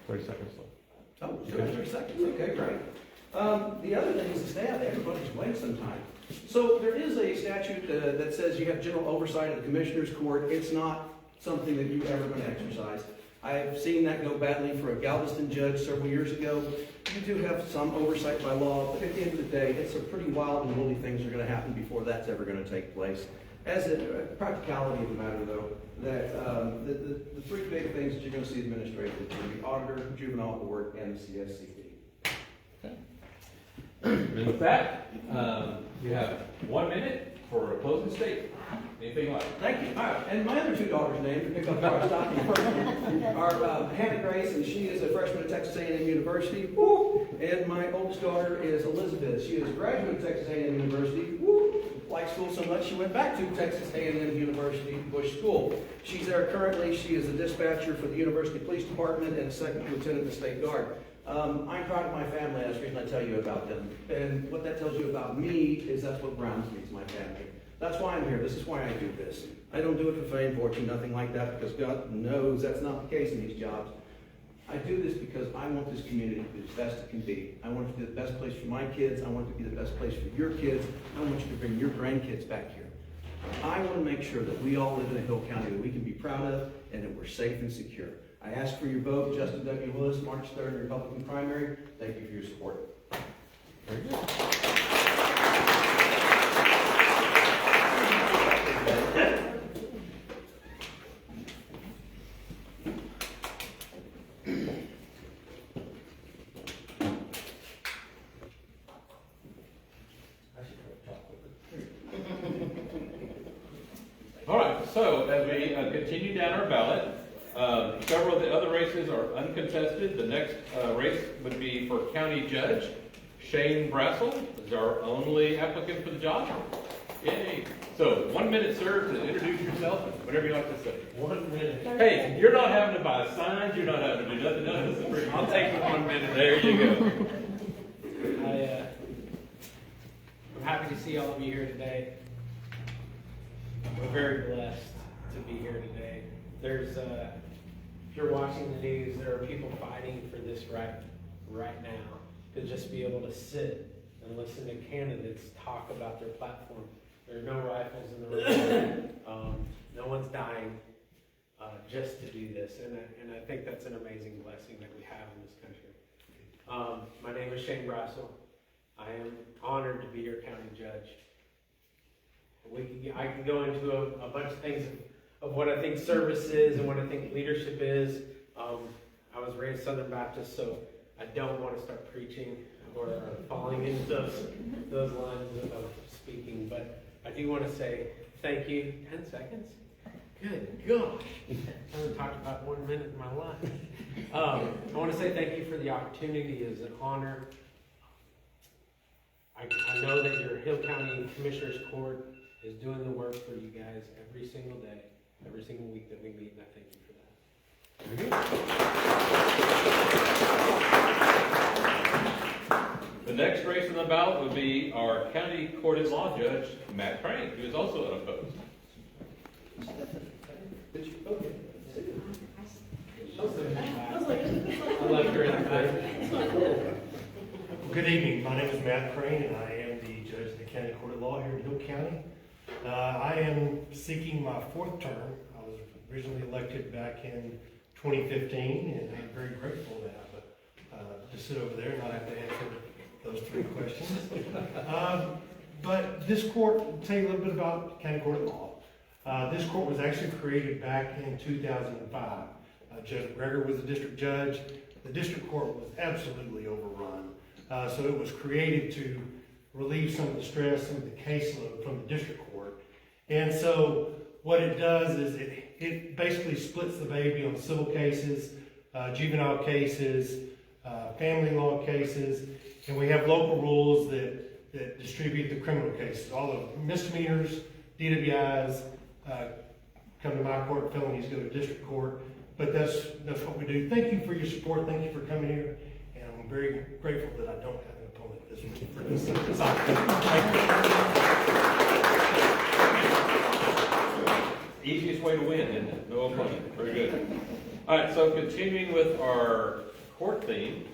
30 seconds left. Oh, you got 30 seconds. Okay, great. The other thing is the staff. Everybody's waiting sometime. So there is a statute that says you have general oversight of the Commissioner's Court. It's not something that you're ever going to exercise. I've seen that go badly for a Galveston judge several years ago. You do have some oversight by law, but at the end of the day, it's a pretty wild and woolly things are going to happen before that's ever going to take place. As a practicality of the matter, though, that the three big things that you're going to see administratively are the auditor, juvenile court, and the CSCD. And with that, you have 1 minute for a closing statement. Anything like? Thank you. All right. And my other two daughters' names, to pick up where I stopped you first, are Hannah Grace, and she is a freshman at Texas A&M University. Woo! And my oldest daughter is Elizabeth. She is a graduate of Texas A&M University. Woo! Liked school so much she went back to Texas A&M University Bush School. She's there currently. She is a dispatcher for the University Police Department and a second lieutenant in the State Guard. I'm proud of my family. That's the reason I tell you about them. And what that tells you about me is that's what grounds me to my family. That's why I'm here. This is why I do this. I don't do it for fame, fortune, nothing like that, because God knows that's not the case in these jobs. I do this because I want this community to be as best it can be. I want it to be the best place for my kids. I want it to be the best place for your kids. I want you to bring your grandkids back here. I want to make sure that we all live in a Hill County that we can be proud of and that we're safe and secure. I ask for your vote. Justin W. Willis, March 3rd, Republican primary. Thank you for your support. Very good. All right, so as we continue down our ballot, several of the other races are uncontested. The next race would be for county judge. Shane Brassel is our only applicant for the job. Yay. So 1 minute, sir, to introduce yourself, whatever you like to say. 1 minute. Hey, you're not having to buy signs, you're not having to do nothing, none of this is free. I'll take the 1 minute, there you go. I'm happy to see all of you here today. We're very blessed to be here today. There's, if you're watching the news, there are people fighting for this right now, to just be able to sit and listen to candidates talk about their platform. There are no rifles in the room. No one's dying just to do this, and I think that's an amazing blessing that we have in this country. My name is Shane Brassel. I am honored to be your county judge. I can go into a bunch of things of what I think service is and what I think leadership is. I was raised Southern Baptist, so I don't want to start preaching or falling into those lines of speaking, but I do want to say thank you. 10 seconds? Good gosh. I haven't talked about 1 minute in my life. I want to say thank you for the opportunity. It is an honor. I know that your Hill County Commissioner's Court is doing the work for you guys every single day, every single week that we meet, and I thank you for that. The next race on the ballot would be our county court at law judge, Matt Crane, who is also unopposed. Good evening. My name is Matt Crane, and I am the judge of the county court of law here in Hill County. I am seeking my 4th term. I was originally elected back in 2015, and I'm very grateful to have to sit over there and not have to answer those 3 questions. But this court, I'll tell you a little bit about county court of law. This court was actually created back in 2005. Judge McGregor was the district judge. The district court was absolutely overrun. So it was created to relieve some of the stress, some of the caseload from the district court. And so what it does is it basically splits the baby on civil cases, juvenile cases, family law cases, and we have local rules that distribute the criminal cases. All the misdemeanors DWIs come to my court, felonies go to district court. But that's what we do. Thank you for your support. Thank you for coming here. And I'm very grateful that I don't have an opponent this week for this Easiest way to win, isn't it? No opponent. Very good. All right, so continuing with our court theme,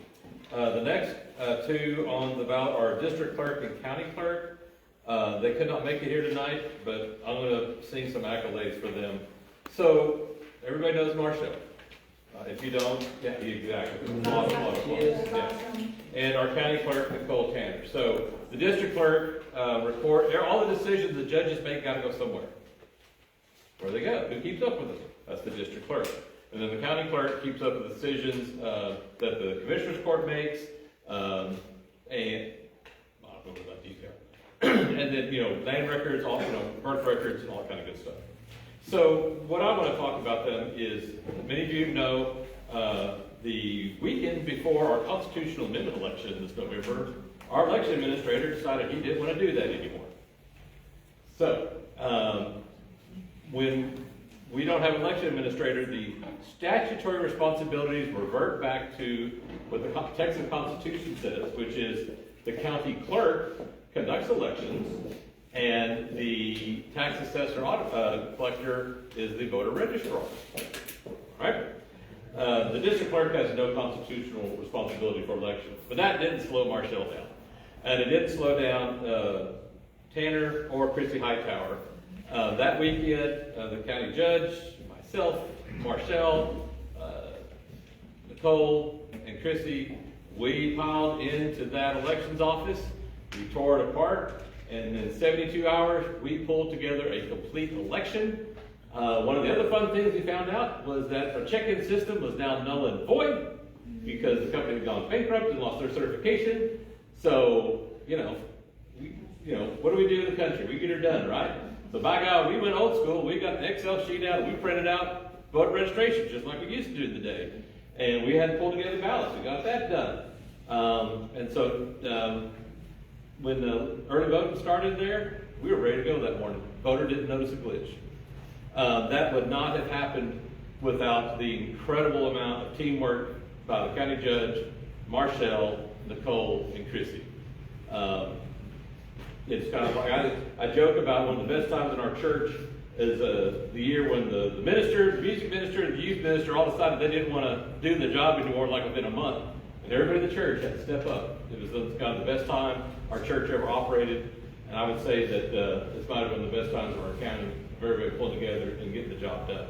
the next two on the ballot are district clerk and county clerk. They could not make it here tonight, but I'm going to sing some accolades for them. So, everybody knows Marshall. If you don't, yeah, exactly. Yeah. And our county clerk, Nicole Tanner. So, the district clerk report, all the decisions the judges make got to go somewhere. Where they go? Who keeps up with them? That's the district clerk. And then the county clerk keeps up with decisions that the commissioner's court makes, and I don't know about detail. And then, land records, all, birth records, and all kind of good stuff. So what I want to talk about then is, many of you know, the weekend before our constitutional amendment election this November, our election administrator decided he didn't want to do that anymore. So, when we don't have an election administrator, the statutory responsibilities revert back to what the Texas Constitution says, which is the county clerk conducts elections, and the tax assessor collector is the voter registrar. Right? The district clerk has no constitutional responsibility for elections, but that didn't slow Marshall down, and it didn't slow down Tanner or Chrissy Hightower. That weekend, the county judge, myself, Marshall, Nicole, and Chrissy, we piled into that elections office. We tore it apart, and in 72 hours, we pulled together a complete election. One of the other fun things we found out was that our check-in system was now null and void because the company had gone bankrupt and lost their certification. So, what do we do in the country? We get her done, right? So by God, we went old school. We got the Excel sheet out. We printed out voter registration just like we used to do in the day. And we had to pull together ballots. We got that done. And so when the early voting started there, we were ready to go that morning. Voter didn't notice a glitch. That would not have happened without the incredible amount of teamwork by the county judge, Marshall, Nicole, and Chrissy. It's kind of like, I joke about one of the best times in our church is the year when the minister, the music minister, and the youth minister all decided they didn't want to do the job anymore, like within a month. And everybody in the church had to step up. It was kind of the best time our church ever operated. And I would say that this might have been the best times of our county, very, very pulled together and getting the job done.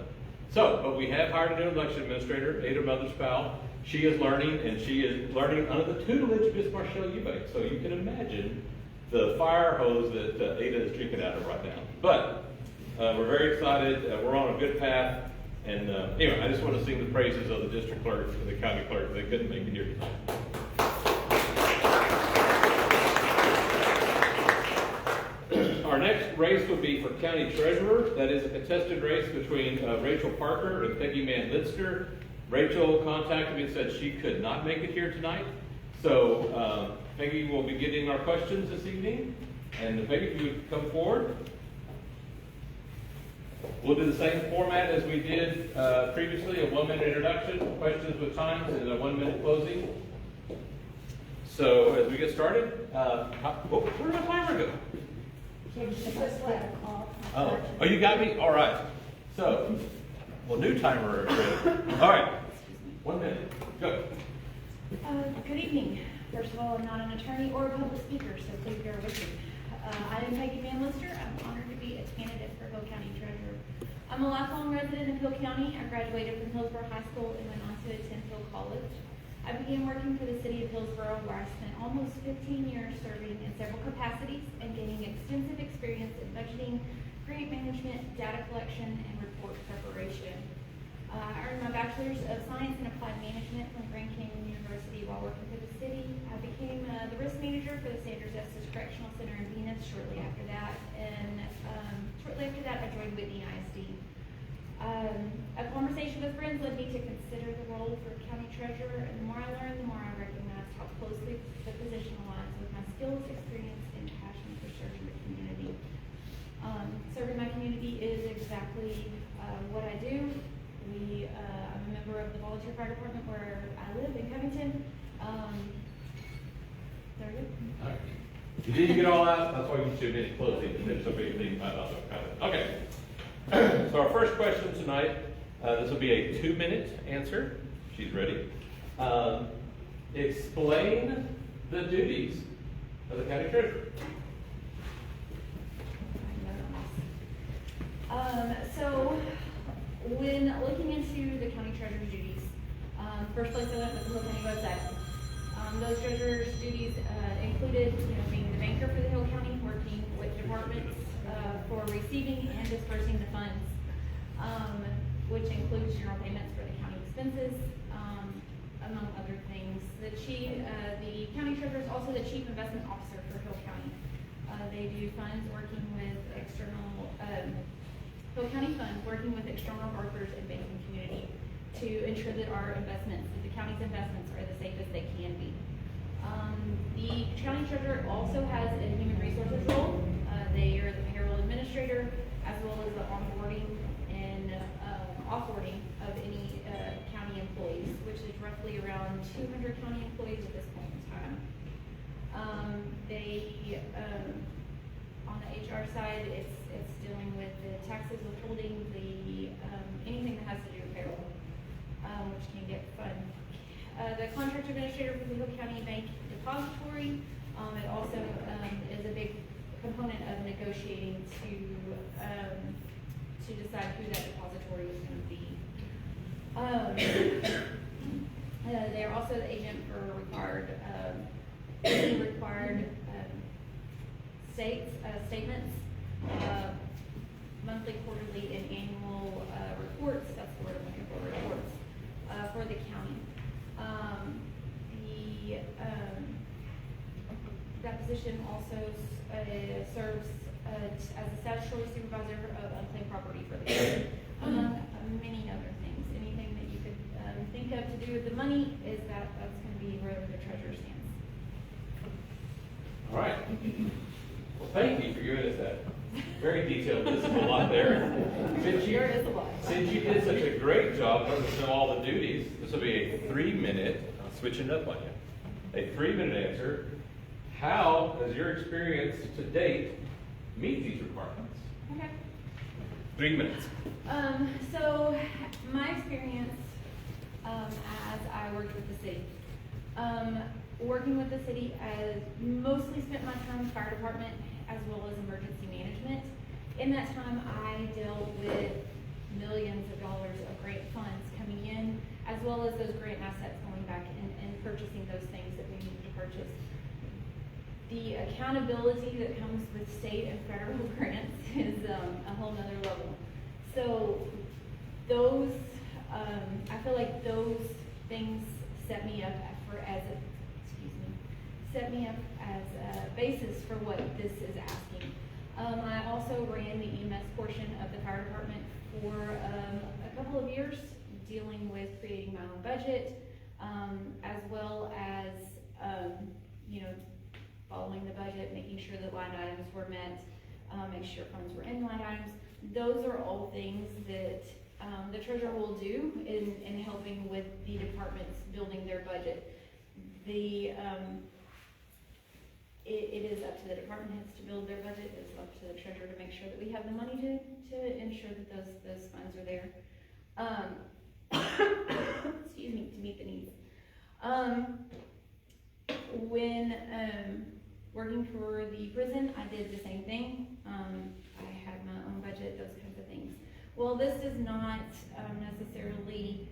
So, but we have hired a new election administrator, Ada Motherspow. She is learning, and she is learning under the tutelage of Miss Marshall Eubank. So you can imagine the fire hose that Ada is drinking out of right now. But we're very excited. We're on a good path. And anyway, I just want to sing the praises of the district clerk and the county clerk. They couldn't make it here tonight. Our next race will be for county treasurer. That is a contested race between Rachel Parker and Peggy Mann Lidster. Rachel contacted me and said she could not make it here tonight. So Peggy will be getting our questions this evening. And Peggy, if you would come forward. We'll do the same format as we did previously, a 1-minute introduction, questions with times, and a 1-minute closing. So as we get started, where did my timer go? Oh, you got me? All right. So, new timer. All right. 1 minute. Go. Good evening. First of all, I'm not an attorney or a public speaker, so please bear with me. I am Peggy Mann Lidster. I'm honored to be a candidate for Hill County Treasurer. I'm a lifelong resident of Hill County. I graduated from Hillsborough High School and went on to attend Hill College. I began working for the city of Hillsborough, where I spent almost 15 years serving in several capacities and gaining extensive experience in budgeting, grant management, data collection, and report preparation. I earned my Bachelor's of Science in Applied Management from Grand Canyon University while working for the city. I became the risk manager for the Sanders Estes Correctional Center in Venus shortly after that, and I joined Whitney ISD. A conversation with friends led me to consider the role for county treasurer, and the more I learned, the more I recognized how closely the position aligns with my skills, experience, and passion for serving the community. Serving my community is exactly what I do. I'm a member of the volunteer fire department where I live in Covington. There we go. All right. You didn't get all out, that's why you should be closing, and then somebody leave my mouth open. Okay. So our first question tonight, this will be a 2-minute answer. She's ready. Explain the duties of the county treasurer. So when looking into the county treasurer's duties, first place I went was the Hill County website. Those treasurer's duties included, being the banker for the Hill County, working with departments for receiving and dispersing the funds, which includes general payments for the county expenses, among other things. The county treasurer is also the chief investment officer for Hill County. They do funds working with external, Hill County funds working with external brokers and banking community to ensure that our investments, that the county's investments are the safest they can be. The county treasurer also has a human resources role. They are the payroll administrator, as well as the onboarding and offboarding of any county employees, which is roughly around 200 county employees at this point in time. On the HR side, it's dealing with the taxes, withholding, anything that has to do with payroll, which can get fun. The contract administrator for the Hill County Bank Depository, it also is a big component of negotiating to decide who that depository is going to be. They are also the agent for required statements, monthly, quarterly, and annual reports. That's the word I'm looking for, reports for the county. That position also serves as a statutory supervisor of unclaimed property for the county, among many other things. Anything that you could think of to do with the money that's going to be where the treasurer stands. All right. Well, thank you for giving us that very detailed list of a lot there. There is a lot. Since you did such a great job letting us know all the duties, this will be a 3-minute, I'm switching it up on you, a 3-minute answer. How does your experience to date meet these requirements? Okay. 3 minutes. So my experience as I worked with the city. Working with the city, I mostly spent my time in the fire department as well as emergency management. In that time, I dealt with millions of dollars of grant funds coming in, as well as those grant assets going back and purchasing those things that we needed to purchase. The accountability that comes with state and federal grants is a whole nother level. So those, I feel like those things set me up as a basis for what this is asking. I also ran the EMS portion of the fire department for a couple of years, dealing with creating my own budget, as well as following the budget, making sure that line items were met, make sure funds were in line items. Those are all things that the treasurer will do in helping with the departments building their budget. It is up to the department heads to build their budget. It's up to the treasurer to make sure that we have the money to ensure that those funds are there. Excuse me, to meet the needs. When working for the prison, I did the same thing. I had my own budget, those kinds of things. Well, this does not necessarily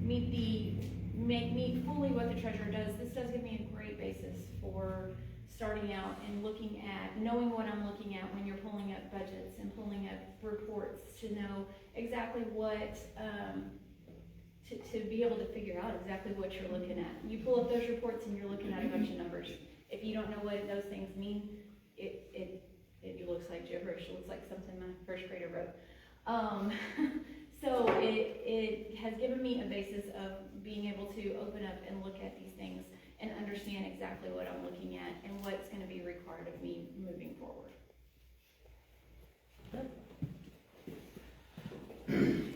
meet fully what the treasurer does. This does give me a great basis for starting out and looking at, knowing what I'm looking at when you're pulling up budgets and pulling up reports, to know exactly what, to be able to figure out exactly what you're looking at. You pull up those reports and you're looking at a bunch of numbers. If you don't know what those things mean, it looks like gibberish. It looks like something my first grader wrote. So it has given me a basis of being able to open up and look at these things and understand understand exactly what I'm looking at and what's gonna be required of me moving forward. And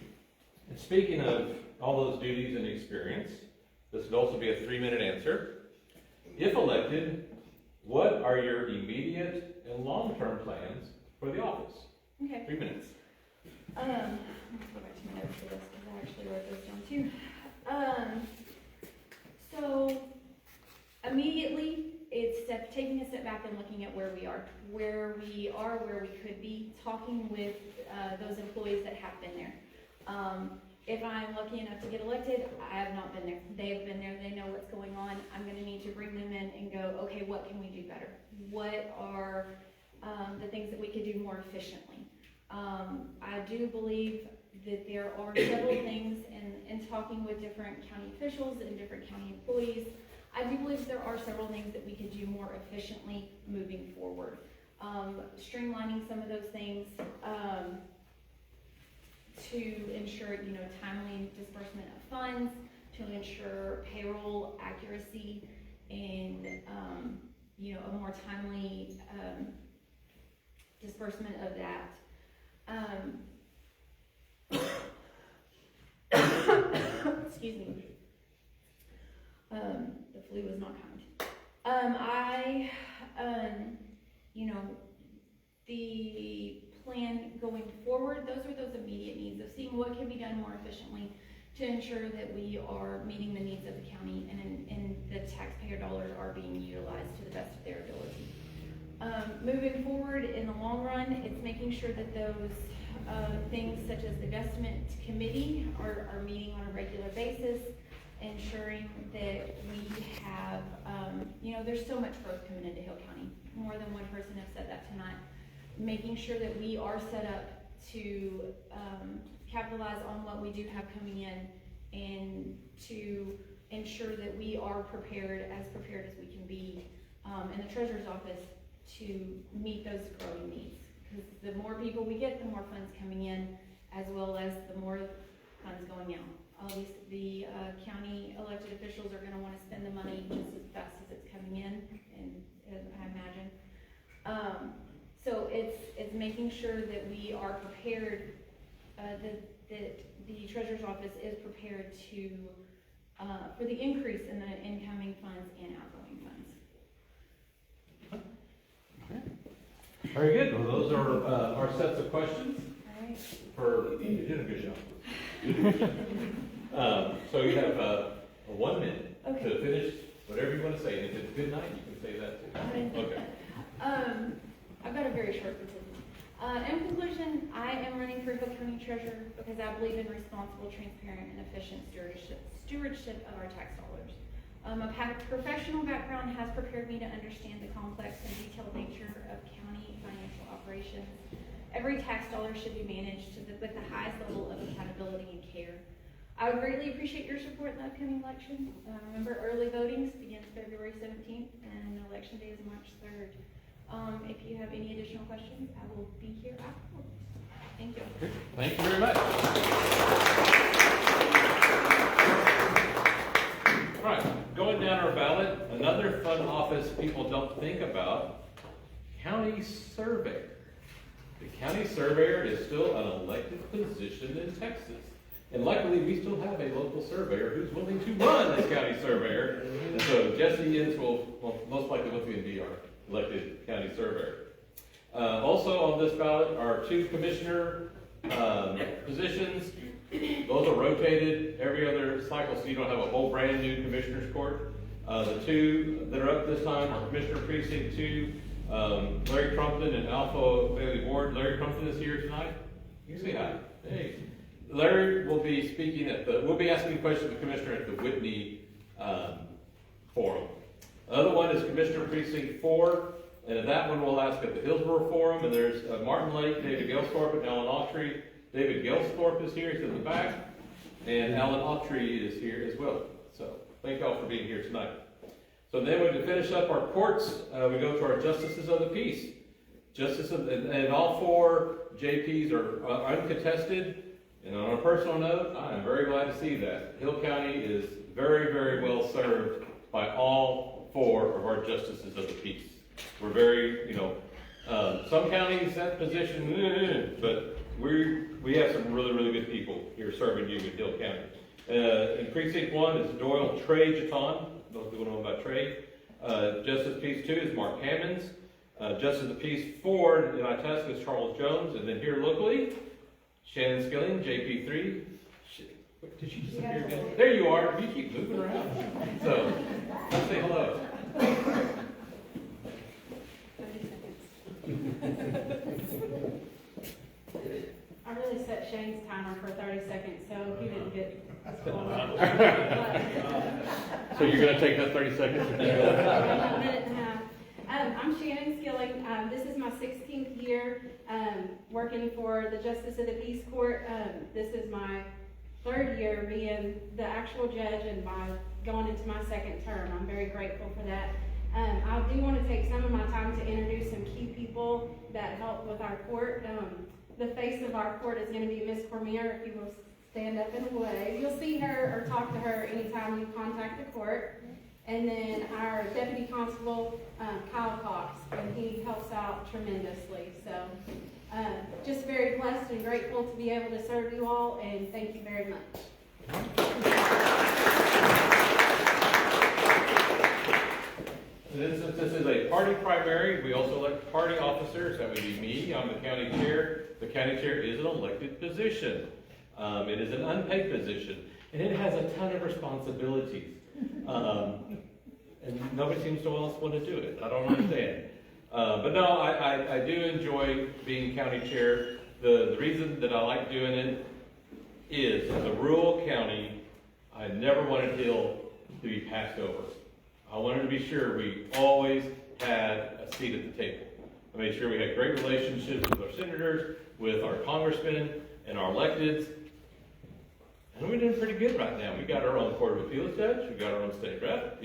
speaking of all those duties and experience, this would also be a 3-minute answer. If elected, what are your immediate and long-term plans for the office? Okay. 3 minutes. Let me go back to my notes for this, because I actually wrote those down too. So, immediately, it's taking a step back and looking at where we are, where we could be, talking with those employees that have been there. If I'm lucky enough to get elected, I have not been there. They have been there, they know what's going on. I'm gonna need to bring them in and go, okay, what can we do better? What are the things that we could do more efficiently? I do believe that there are several things in talking with different county officials and different county employees. I do believe there are several things that we could do more efficiently moving forward. Streamlining some of those things to ensure, timely disbursement of funds, to ensure payroll accuracy and, a more timely disbursement of that. Excuse me. The flu is not kind. The plan going forward, those are those immediate needs of seeing what can be done more efficiently to ensure that we are meeting the needs of the county and the taxpayer dollars are being utilized to the best of their ability. Moving forward in the long run, it's making sure that those things such as the investment committee are meeting on a regular basis, ensuring that we have, there's so much growth coming into Hill County. More than one person has said that tonight. Making sure that we are set up to capitalize on what we do have coming in and to ensure that we are prepared as we can be in the treasurer's office to meet those growing needs. Because the more people we get, the more funds coming in, as well as the more funds going out. All the county elected officials are going to want to spend the money just as fast as it's coming in, and I imagine. So it's making sure that we are prepared, that the treasurer's office is prepared to for the increase in the incoming funds and outgoing funds. Very good. Well, those are our sets of questions. All right. You did a good job. So you have 1 minute to finish whatever you want to say. And if it's good night, you can say that too. Okay. I've got a very short petition. In conclusion, I am running for Hill County Treasurer because I believe in responsible, transparent, and efficient stewardship of our tax dollars. A professional background has prepared me to understand the complex and detailed nature of county financial operations. Every tax dollar should be managed with the highest level of accountability and care. I would greatly appreciate your support in the upcoming election. Remember, early voting begins February 17th and election day is March 3rd. If you have any additional questions, I will be here afterwards. Thank you. Thank you very much. All right, going down our ballot, another fun office people don't think about, county surveyor. The county surveyor is still an elected position in Texas. And luckily, we still have a local surveyor who's willing to run as county surveyor. And so Jesse Inns will most likely be our elected county surveyor. Also on this ballot are 2 commissioner positions. Those are rotated every other cycle, so you don't have a whole brand new commissioner's court. The 2 that are up this time are Commissioner Precinct 2, Larry Crumpton and Alpha Bailey Ward. Larry Crumpton is here tonight. You can say hi. Hey. Larry will be speaking we'll be asking questions of the commissioner at the Whitney forum. The other one is Commissioner Precinct 4, and at that one we'll ask at the Hillsborough Forum, and there's Martin Lake, David Gelsthorpe, and Alan Autry. David Gelsthorpe is here, he's in the back, and Alan Autry is here as well. So thank y'all for being here tonight. So then to finish up our courts, we go to our Justices of the Peace. And all 4 JPs are uncontested. And on a personal note, I am very glad to see that. Hill County is very, very well served by all 4 of our justices of the peace. We're very, some counties that position, but we have some really, really good people here serving you in Hill County. In Precinct 1 is Doyle Trey Jaton. Those people know about Trey. Justice of the Peace 2 is Mark Hammonds. Justice of the Peace 4 in Itasca is Charles Jones. And then here locally, Shannon Skilling, JP3. Did she disappear again? There you are. You keep moving around. So, let's say hello. 30 seconds. I really set Shane's timer for 30 seconds, so he didn't get what's going on. So you're going to take that 30 seconds? A minute and a half. I'm Shannon Skilling. This is my 16th year working for the Justice of the Peace Court. This is my 3rd year being the actual judge and going into my 2nd term. I'm very grateful for that. I do want to take some of my time to introduce some key people that help with our court. The face of our court is going to be Miss Cormier, if you will stand up and wave. You'll see her or talk to her anytime you contact the court. And then our Deputy Constable, Kyle Cox, and he helps out tremendously. So just very blessed and grateful to be able to serve you all, and thank you very much. This is a party primary. We also elect party officers. That would be me. I'm the county chair. The county chair is an elected position. It is an unpaid position, and it has a ton of responsibilities. And nobody seems to else want to do it. I don't understand. But no, I do enjoy being county chair. The reason that I like doing it is, as a rural county, I never wanted Hill to be passed over. I wanted to be sure we always had a seat at the table. I made sure we had great relationships with our senators, with our congressmen, and our electeds. And we're doing pretty good right now. We got our own Court of Appeals judge. We got our own state rep.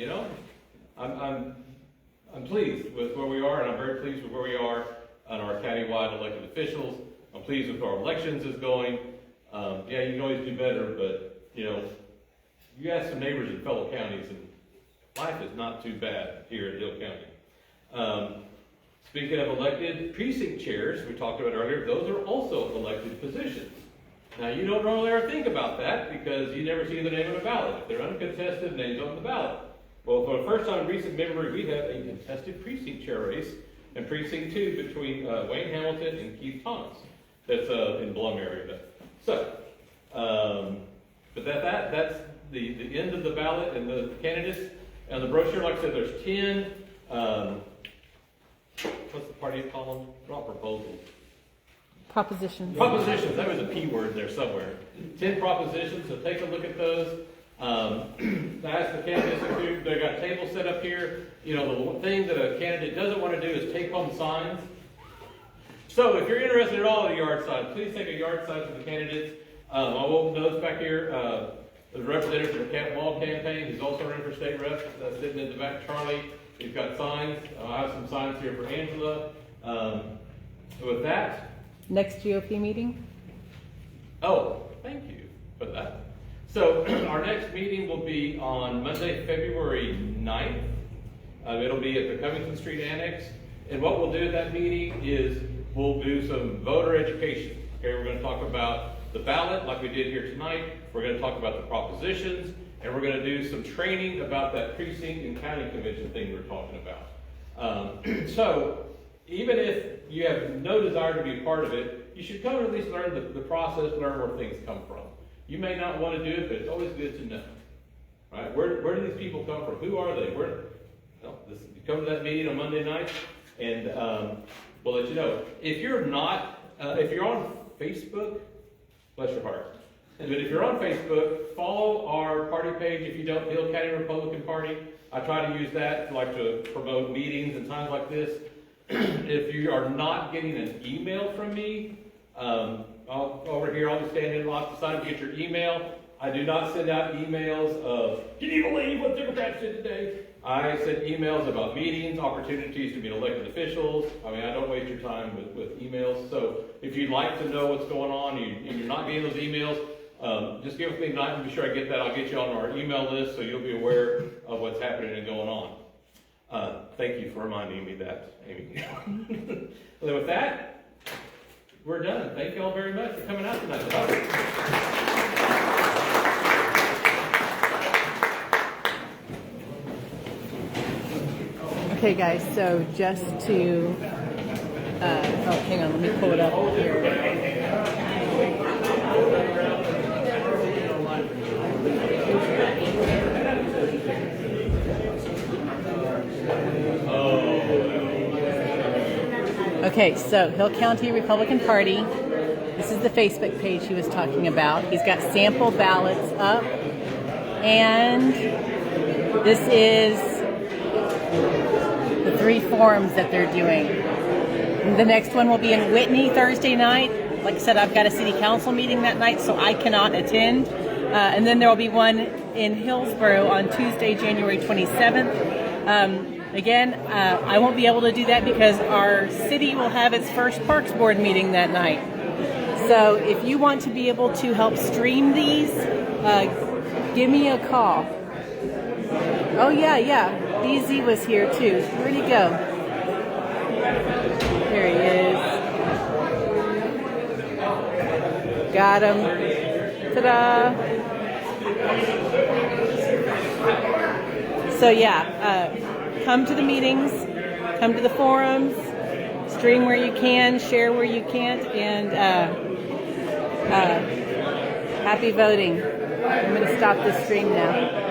I'm pleased with where we are, and I'm very pleased with where we are on our countywide elected officials. I'm pleased with our elections is going. Yeah, you can always do better, but you ask some neighbors in fellow counties, and life is not too bad here in Hill County. Speaking of elected precinct chairs, we talked about earlier, those are also elected positions. Now, you don't normally ever think about that because you never see the name on the ballot. If they're uncontested, names on the ballot. Well, for the first time in recent memory, we have a contested precinct chair race in Precinct 2 between Wayne Hamilton and Keith Thomas. That's in Blum area. So, but that's the end of the ballot and the candidates. And the brochure, like I said, there's 10, what's the party call them? Not proposals. Propositions. Propositions, that was a P word there somewhere. 10 propositions, so take a look at those. I asked the candidates to do, they got tables set up here. The thing that a candidate doesn't want to do is take home signs. So if you're interested at all in a yard sign, please take a yard sign for the candidates. I'll open those back here. The representative for the Camp Wall campaign, who's also running for state rep, that's sitting in the back, Charlie. He's got signs. I have some signs here for Angela. With that. Next GOP meeting? Oh, thank you for that. So our next meeting will be on Monday, February 9th. It'll be at the Covington Street Annex. And what we'll do at that meeting is we'll do some voter education. Okay, we're going to talk about the ballot like we did here tonight. We're going to talk about the propositions, and we're going to do some training about that precinct and county convention thing we're talking about. So even if you have no desire to be a part of it, you should come and at least learn the process, learn where things come from. You may not want to do it, but it's always good to know. Right? Where do these people come from? Who are they? You come to that meeting on Monday night, and we'll let you know. If you're not, if you're on Facebook, bless your heart. But if you're on Facebook, follow our party page. If you don't, Hill County Republican Party. I try to use that to promote meetings and times like this. If you are not getting an email from me, over here I'll be standing off the side to get your email. I do not send out emails of, can you believe what Democrats did today? I send emails about meetings, opportunities to meet elected officials. I don't waste your time with emails. So if you'd like to know what's going on and you're not getting those emails, just give me a night and be sure I get that. I'll get you on our email list so you'll be aware of what's happening and going on. Thank you for reminding me that, Amy. Well, with that, we're done. Thank you all very much for coming out tonight. Okay, guys, so just to, oh, hang on, let me pull it up here. Okay, so Hill County Republican Party. This is the Facebook page he was talking about. He's got sample ballots up. And this is the 3 forums that they're doing. The next one will be in Whitney Thursday night. Like I said, I've got a city council meeting that night, so I cannot attend. And then there will be one in Hillsborough on Tuesday, January 27th. Again, I won't be able to do that because our city will have its first Parks Board meeting that night. So if you want to be able to help stream these, give me a call. Oh yeah, BZ was here too. Where'd he go? There he is. Got him. Ta-da! So yeah, come to the meetings, come to the forums, stream where you can, share where you can't, and happy voting. I'm going to stop this stream now.